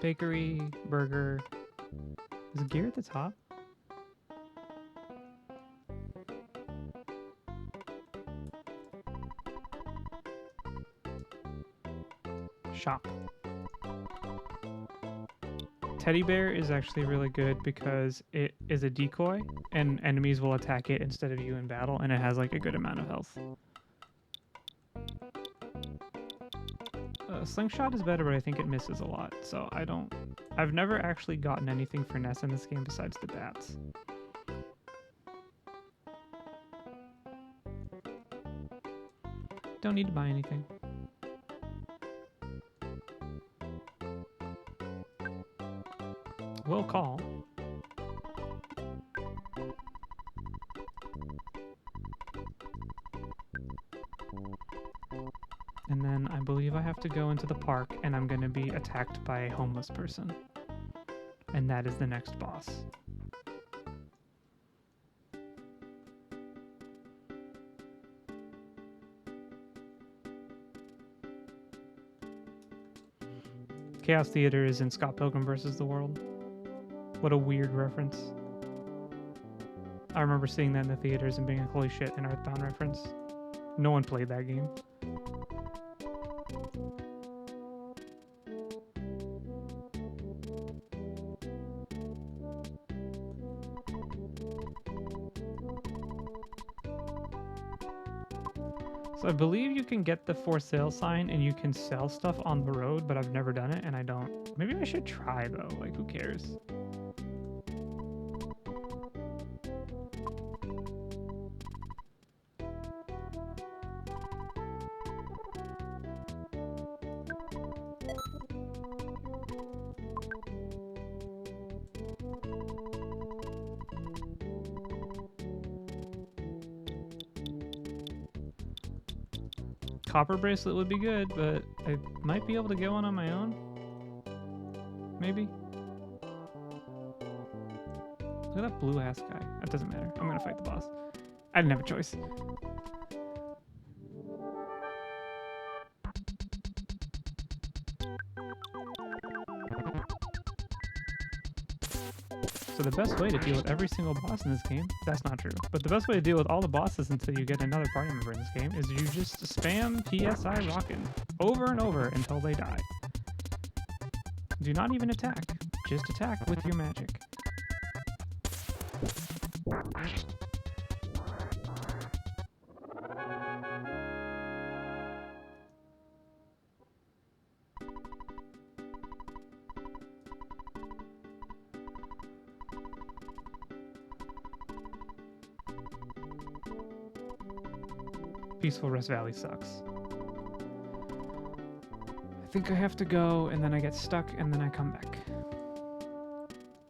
Bakery, burger. Is gear at the top? Shop. Teddy bear is actually really good because it is a decoy and enemies will attack it instead of you in battle, and it has like a good amount of health. Slingshot is better, but I think it misses a lot, so I've never actually gotten anything for Ness in this game besides the bats. Don't need to buy anything. We'll call. And then I believe I have to go into the park and I'm going to be attacked by a homeless person. And that is the next boss. Chaos Theater is in Scott Pilgrim vs. the World. What a weird reference. I remember seeing that in the theaters and being like, holy shit, an EarthBound reference. No one played that game. So I believe you can get the for sale sign and you can sell stuff on the road, but I've never done it and I don't. Maybe I should try though, like who cares? Copper bracelet would be good, but I might be able to get one on my own. Maybe. Look at that blue ass guy. That doesn't matter. I'm gonna fight the boss. I didn't have a choice. So the best way to deal with every single boss in this game, that's not true, but the best way to deal with all the bosses until you get another party member in this game is you just spam PSI rockin' over and over until they die. Do not even attack. Just attack with your magic. Peaceful Rest Valley sucks. I think I have to go, and then I get stuck, and then I come back.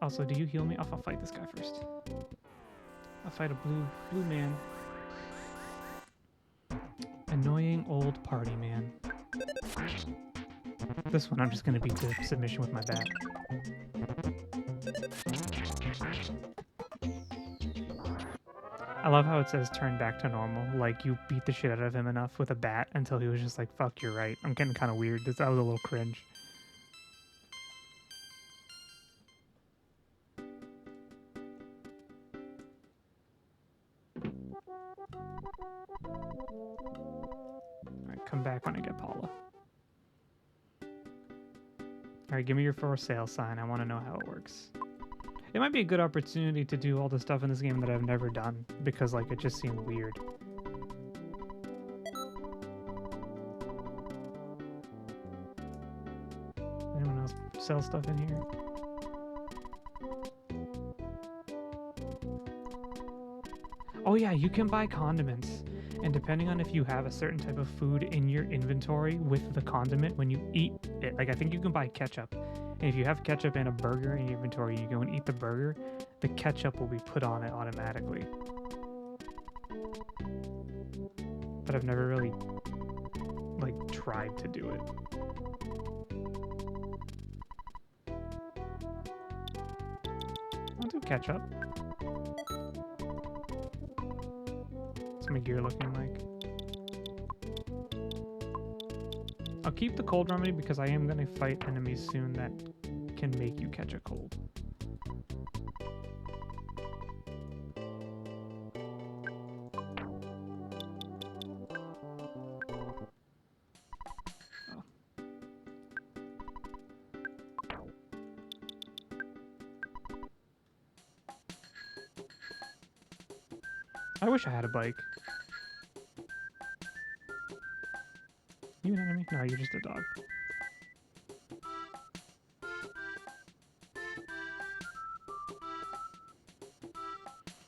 Also, do you heal me? I'll fight this guy first. I'll fight a blue man. Annoying old party man. This one I'm just gonna beat the submission with my bat. I love how it says turn back to normal. Like, you beat the shit out of him enough with a bat until he was just like, fuck, you're right. I'm getting kind of weird. That was a little cringe. Alright, come back when I get Paula. Alright, give me your for sale sign. I want to know how it works. It might be a good opportunity to do all the stuff in this game that I've never done, because, like, it just seemed weird. Anyone else sell stuff in here? Oh yeah, you can buy condiments. And depending on if you have a certain type of food in your inventory with the condiment, when you eat it, like, I think you can buy ketchup. And if you have ketchup and a burger in your inventory, you go and eat the burger, the ketchup will be put on it automatically. But I've never really, like, tried to do it. I'll do ketchup. What's my gear looking like? I'll keep the cold remedy because I am going to fight enemies soon that can make you catch a cold. Oh. I wish I had a bike. You an enemy? No, you're just a dog.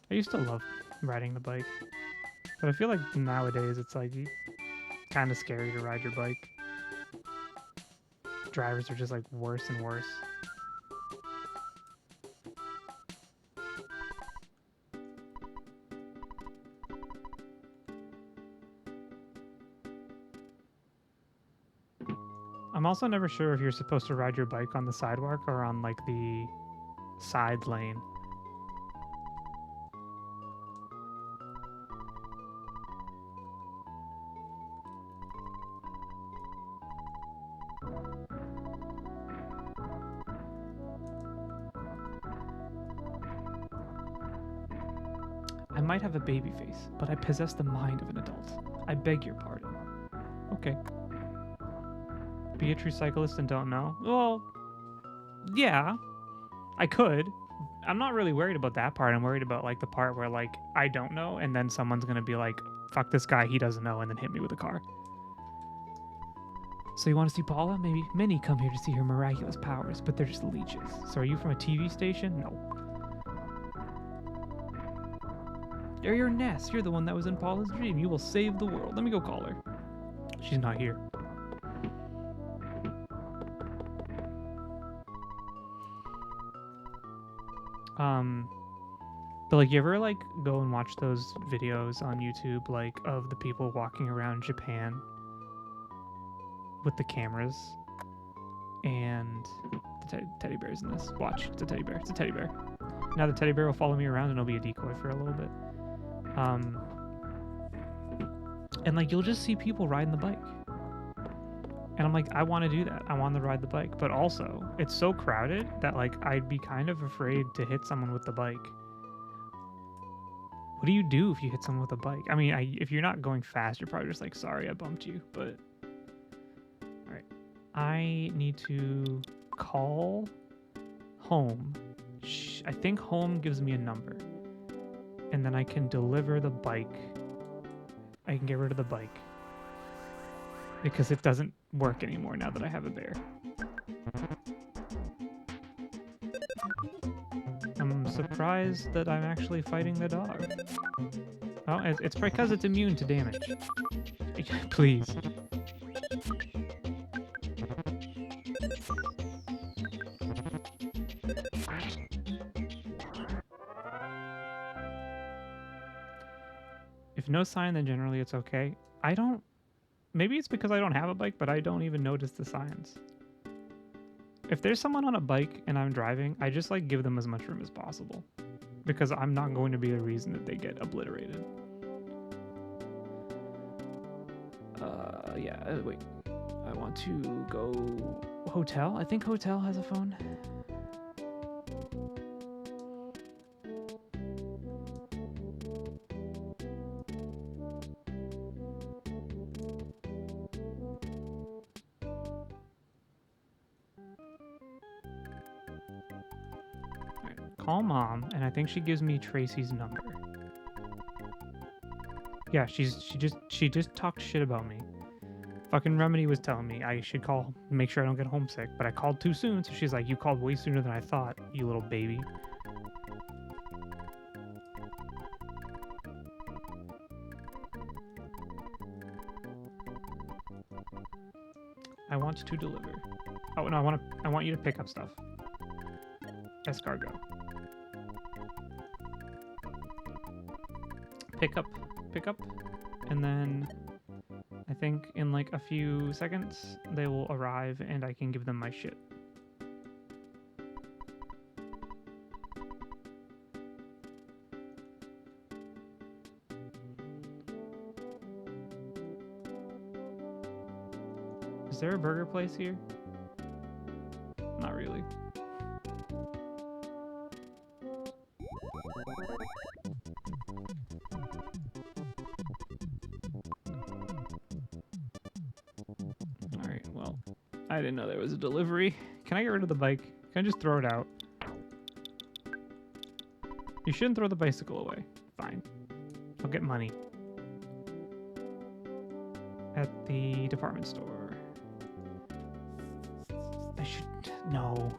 I used to love riding the bike, but I feel like nowadays it's like kind of scary to ride your bike. Drivers are just like worse and worse. I'm also never sure if you're supposed to ride your bike on the sidewalk or on, like, the side lane. I might have a baby face, but I possess the mind of an adult. I beg your pardon. Okay. Be a true cyclist and don't know? Well, yeah, I could. I'm not really worried about that part. I'm worried about, like, the part where, like, I don't know, and then someone's gonna be like, fuck this guy, he doesn't know, and then hit me with a car. So you want to see Paula? Maybe many come here to see her miraculous powers, but they're just leeches. So are you from a TV station? No. They're your Ness. You're the one that was in Paula's dream. You will save the world. Let me go call her. She's not here. But, like, you ever, like, go and watch those videos on YouTube, like, of the people walking around Japan with the cameras and the teddy bear's in this. Watch, it's a teddy bear. It's a teddy bear. Now the teddy bear will follow me around and it'll be a decoy for a little bit. And like you'll just see people riding the bike. And I'm like, I want to do that. I want to ride the bike. But also, it's so crowded that like I'd be kind of afraid to hit someone with the bike. What do you do if you hit someone with a bike? I mean, if you're not going fast, you're probably just like, sorry, I bumped you. But all right, I need to call home. I think home gives me a number. And then I can deliver the bike. I can get rid of the bike. Because it doesn't work anymore now that I have a bear. I'm surprised that I'm actually fighting the dog. Oh, it's because it's immune to damage. Please. If no sign, then generally it's okay. I don't... Maybe it's because I don't have a bike, but I don't even notice the signs. If there's someone on a bike and I'm driving, I just like give them as much room as possible. Because I'm not going to be the reason that they get obliterated. Yeah, wait. I want to go... Hotel? I think hotel has a phone. Call mom, and I think she gives me Tracy's number. Yeah, she just talked shit about me. Fucking Remedy was telling me I should call, make sure I don't get homesick, but I called too soon, so she's like, you called way sooner than I thought, you little baby. I want to deliver. Oh no, I want you to pick up stuff. Escargot. Pick up, and then I think in like a few seconds they will arrive and I can give them my shit. Is there a burger place here? Not really. Alright, well, I didn't know there was a delivery. Can I get rid of the bike? Can I just throw it out? You shouldn't throw the bicycle away. Fine. I'll get money. At the department store. No.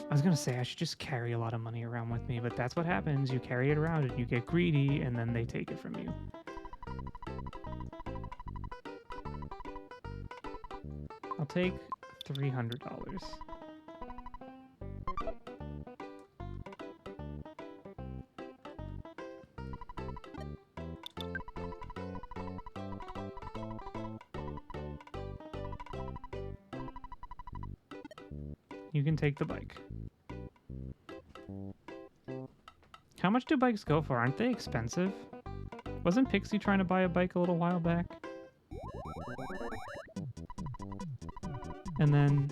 I was gonna say I should just carry a lot of money around with me, but that's what happens. You carry it around and you get greedy, and then they take it from you. I'll take $300. You can take the bike. How much do bikes go for? Aren't they expensive? Wasn't Pixie trying to buy a bike a little while back? And then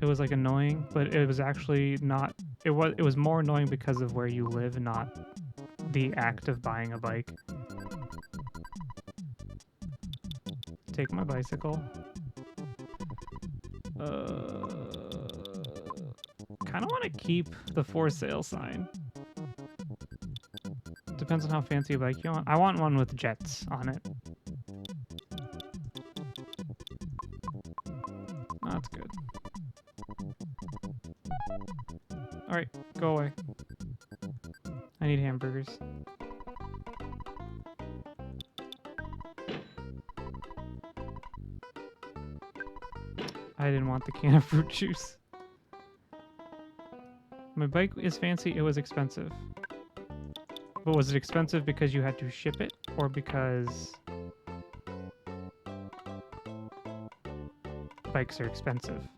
it was like annoying, but it was actually not... It was more annoying because of where you live, not the act of buying a bike. Take my bicycle. Kind of want to keep the for sale sign. Depends on how fancy a bike you want. I want one with jets on it. Oh, that's good. Alright, go away. I need hamburgers. I didn't want the can of fruit juice. My bike is fancy, it was expensive. But was it expensive because you had to ship it, or because... bikes are expensive.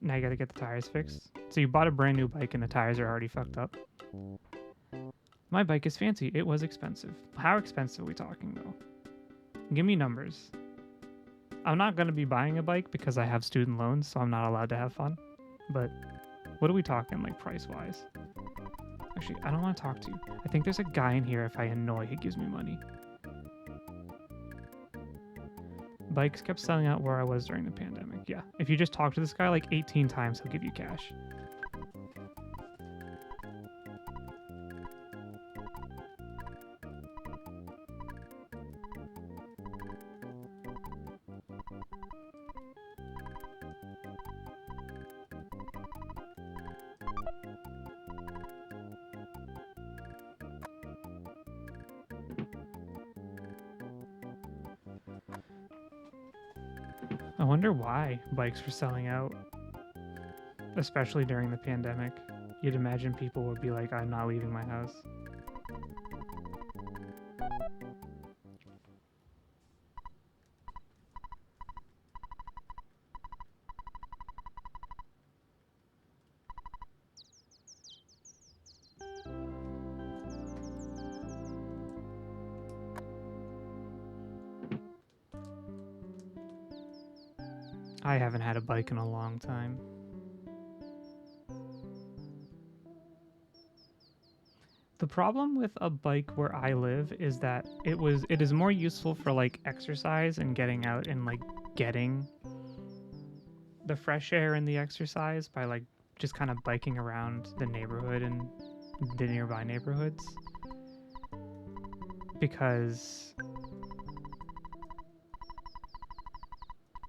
Now you gotta get the tires fixed. So you bought a brand new bike and the tires are already fucked up. My bike is fancy. It was expensive. How expensive are we talking though? Give me numbers. I'm not gonna be buying a bike because I have student loans, so I'm not allowed to have fun. But what are we talking like price wise? Actually, I don't want to talk to you. I think there's a guy in here. If I annoy, he gives me money. Bikes kept selling out where I was during the pandemic. Yeah. If you just talk to this guy like 18 times, he'll give you cash. I wonder why bikes were selling out, especially during the pandemic. You'd imagine people would be like, I'm not leaving my house. I haven't had a bike in a long time. The problem with a bike where I live is that it is more useful for like exercise and getting out and like getting the fresh air and the exercise by like just kind of biking around the neighborhood and the nearby neighborhoods. Because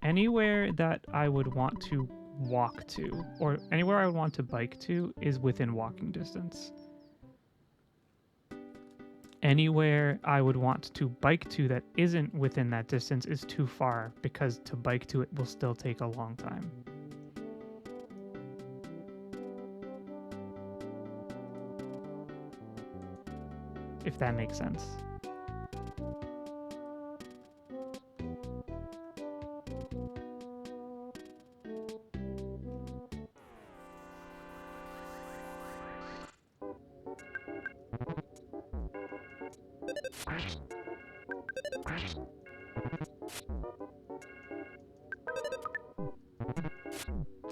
anywhere that I would want to walk to or anywhere I would want to bike to is within walking distance. Anywhere I would want to bike to that isn't within that distance is too far because to bike to it will still take a long time. If that makes sense.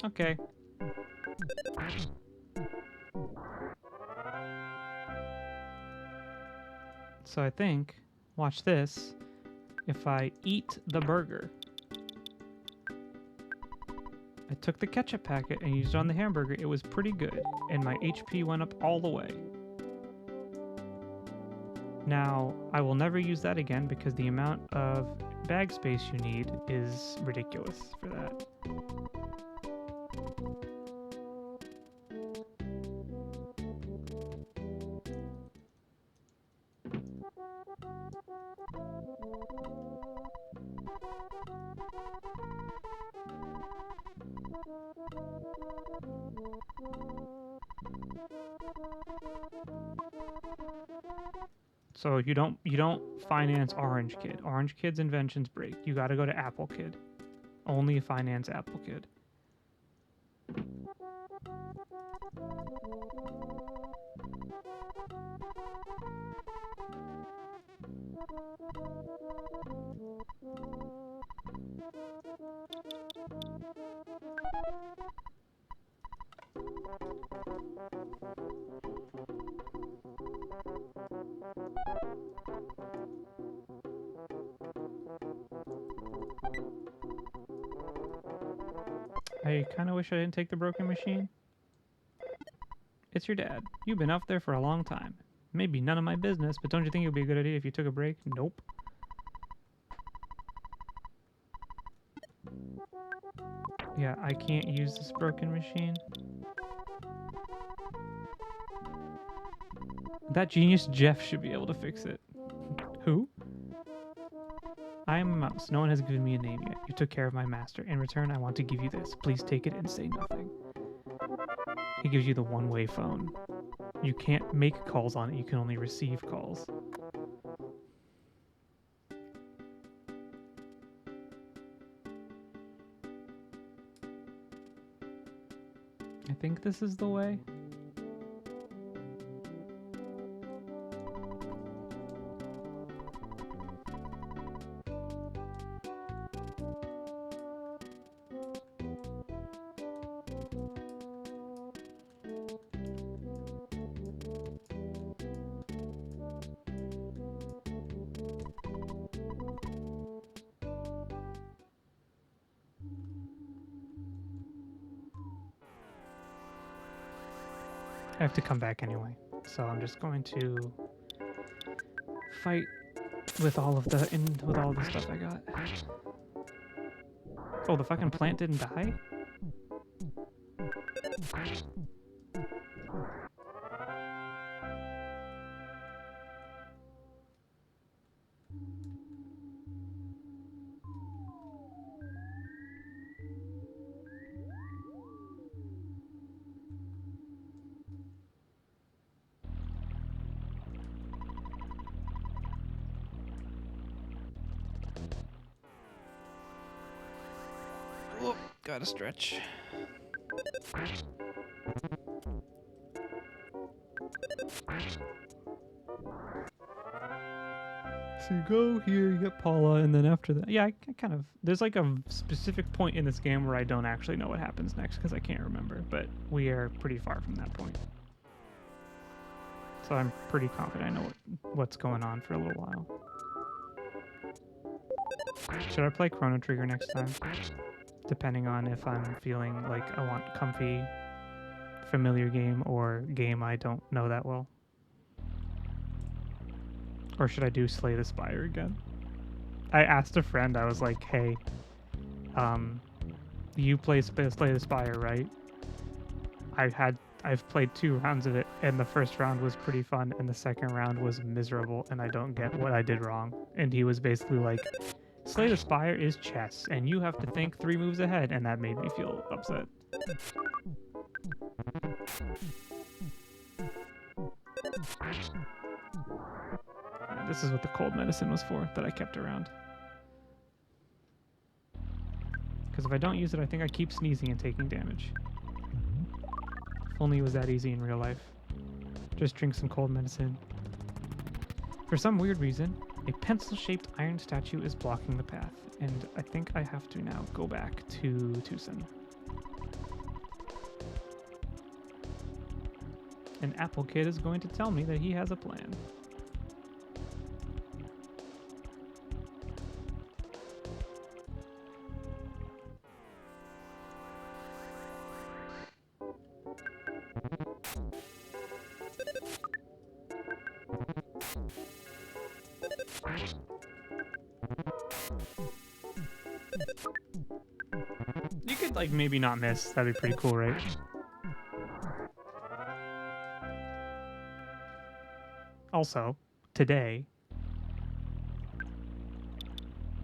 Okay. So I think, watch this, if I eat the burger, I took the ketchup packet and used it on the hamburger, it was pretty good, and my HP went up all the way. Now, I will never use that again because the amount of bag space you need is ridiculous for that. So you don't finance Orange Kid. Orange Kid's inventions break. You got to go to Apple Kid. Only finance Apple Kid. I kind of wish I didn't take the broken machine. It's your dad. You've been up there for a long time. Maybe none of my business, but don't you think it would be a good idea if you took a break? Nope. Yeah, I can't use this broken machine. That genius Jeff should be able to fix it. Who? I am a mouse. No one has given me a name yet. You took care of my master. In return, I want to give you this. Please take it and say nothing. He gives you the one-way phone. You can't make calls on it. You can only receive calls. think this is the way. I have to come back anyway, so I'm just going to fight with all of the stuff I got. Oh, the fucking plant didn't die? Oh, gotta stretch. So you go here, you get Paula, and then after that, yeah, I kind of, there's like a specific point in this game where I don't actually know what happens next because I can't remember, but we are pretty far from that point. So I'm pretty confident I know what's going on for a little while. Should I play Chrono Trigger next time? Depending on if I'm feeling like I want comfy, familiar game or game I don't know that well. Or should I do Slay the Spire again? I asked a friend, I was like, hey, you play Slay the Spire, right? I've played 2 rounds of it, and the first round was pretty fun, and the second round was miserable, and I don't get what I did wrong. And he was basically like, Slay the Spire is chess, and you have to think 3 moves ahead, and that made me feel upset. This is what the cold medicine was for, that I kept around. Because if I don't use it, I think I keep sneezing and taking damage. If only it was that easy in real life. Just drink some cold medicine. For some weird reason, a pencil-shaped iron statue is blocking the path, and I think I have to now go back to Tucson. And Apple Kid is going to tell me that he has a plan. You could, like, maybe not miss. That'd be pretty cool, right? Also, today,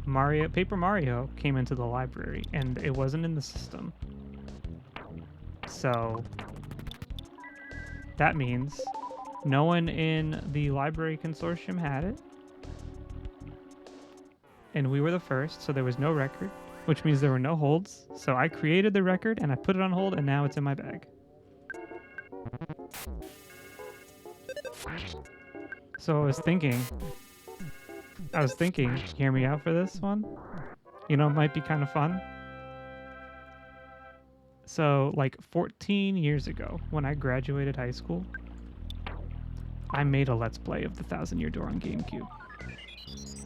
Paper Mario came into the library, and it wasn't in the system. So, that means no one in the library consortium had it. And we were the first, so there was no record, which means there were no holds. So I created the record, and I put it on hold, and now it's in my bag. So I was thinking, hear me out for this one? You know, it might be kind of fun. So, like 14 years ago, when I graduated high school, I made a Let's Play of the 1,000-Year Door on GameCube.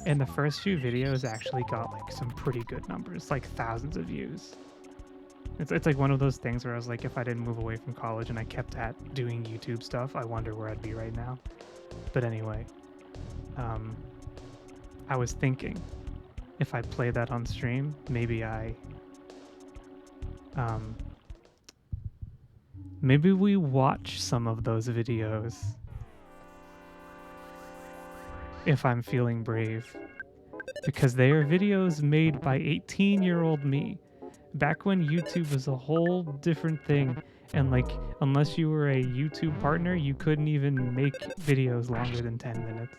And the first few videos actually got like some pretty good numbers, like thousands of views. It's like one of those things where I was like, if I didn't move away from college and I kept at doing YouTube stuff, I wonder where I'd be right now. But anyway, I was thinking, if I play that on stream, maybe maybe we watch some of those videos. If I'm feeling brave. Because they are videos made by 18-year-old me. Back when YouTube was a whole different thing. And like, unless you were a YouTube partner, you couldn't even make videos longer than 10 minutes.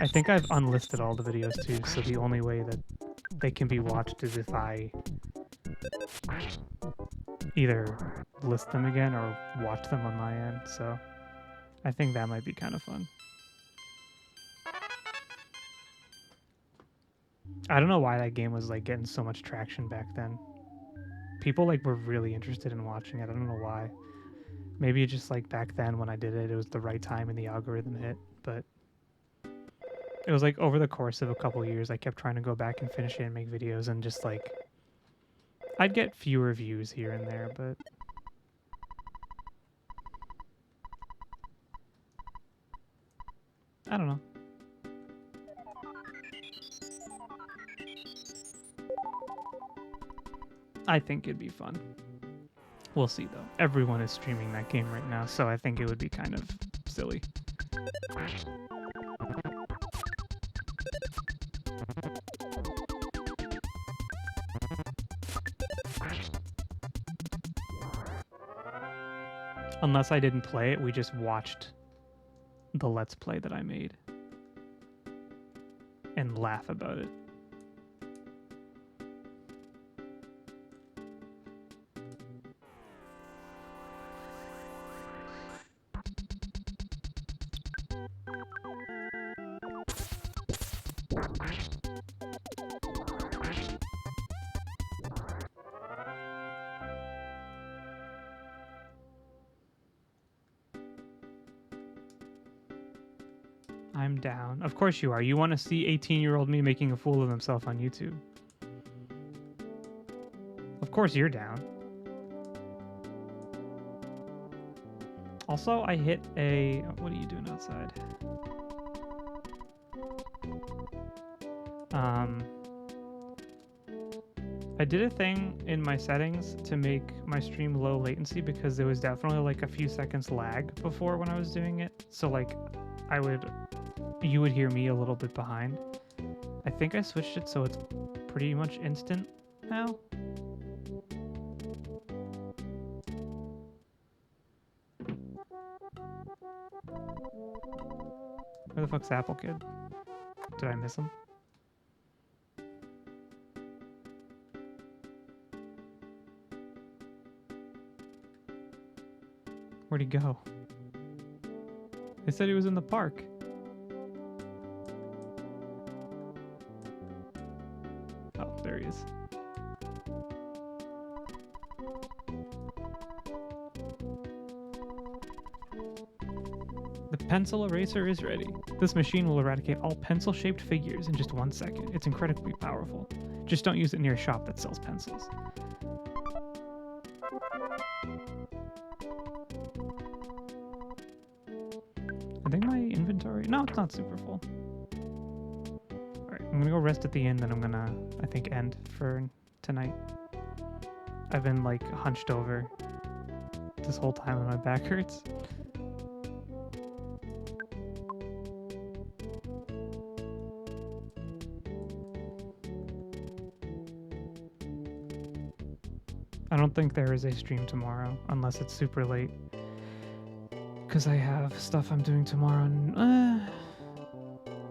I think I've unlisted all the videos too, so the only way that they can be watched as if I either list them again or watch them on my end. So I think that might be kind of fun. I don't know why that game was like getting so much traction back then. People like were really interested in watching it. I don't know why. Maybe just like back then when I did it, it was the right time and the algorithm hit. But it was like over the course of a couple years, I kept trying to go back and finish it and make videos, and just like I'd get fewer views here and there, but I don't know. I think it'd be fun. We'll see though. Everyone is streaming that game right now, so I think it would be kind of silly. Unless I didn't play it, we just watched the Let's Play that I made and laugh about it. I'm down. Of course you are. You want to see 18-year-old me making a fool of himself on YouTube. Of course you're down. Also, I hit a... What are you doing outside? I did a thing in my settings to make my stream low latency because there was definitely like a few seconds lag before when I was doing it. So like you would hear me a little bit behind. I think I switched it so it's pretty much instant now. Where the fuck's Apple Kid? Did I miss him? Where'd he go? They said he was in the park. Oh, there he is. The pencil eraser is ready. This machine will eradicate all pencil-shaped figures in just 1 second. It's incredibly powerful. Just don't use it near a shop that sells pencils. I think my inventory... No, it's not super full. Alright, I'm gonna go rest at the inn, then I'm gonna, I think, end for tonight. I've been, like, hunched over this whole time and my back hurts. I don't think there is a stream tomorrow, unless it's super late. Because I have stuff I'm doing tomorrow.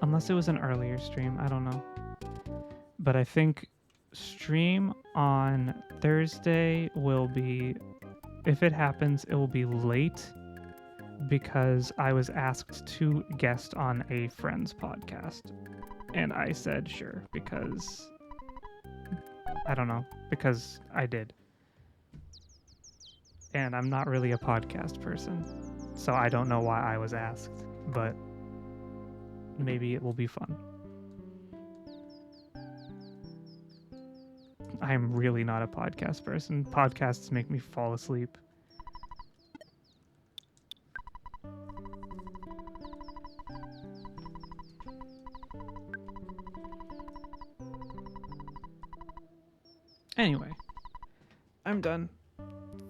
Unless it was an earlier stream, I don't know. But I think stream on Thursday will be, if it happens, it will be late because I was asked to guest on a friend's podcast. And I said sure, because I don't know, because I did. And I'm not really a podcast person, so I don't know why I was asked, but maybe it will be fun. I'm really not a podcast person. Podcasts make me fall asleep. Anyway, I'm done.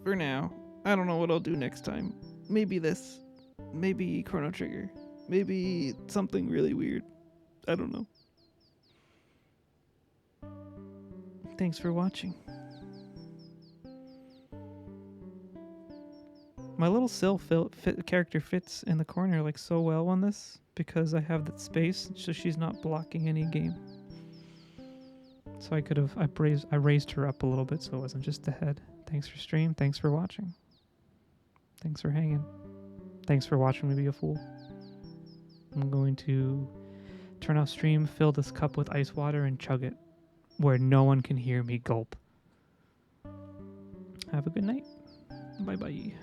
For now. I don't know what I'll do next time. Maybe this. Maybe Chrono Trigger. Maybe something really weird. I don't know. Thanks for watching. My little Syl character fits in the corner like so well on this because I have that space so she's not blocking any game. So I raised her up a little bit so it wasn't just the head. Thanks for stream. Thanks for watching. Thanks for hanging. Thanks for watching me be a fool. I'm going to turn off stream, fill this cup with ice water, and chug it where no one can hear me gulp. Have a good night. Bye bye.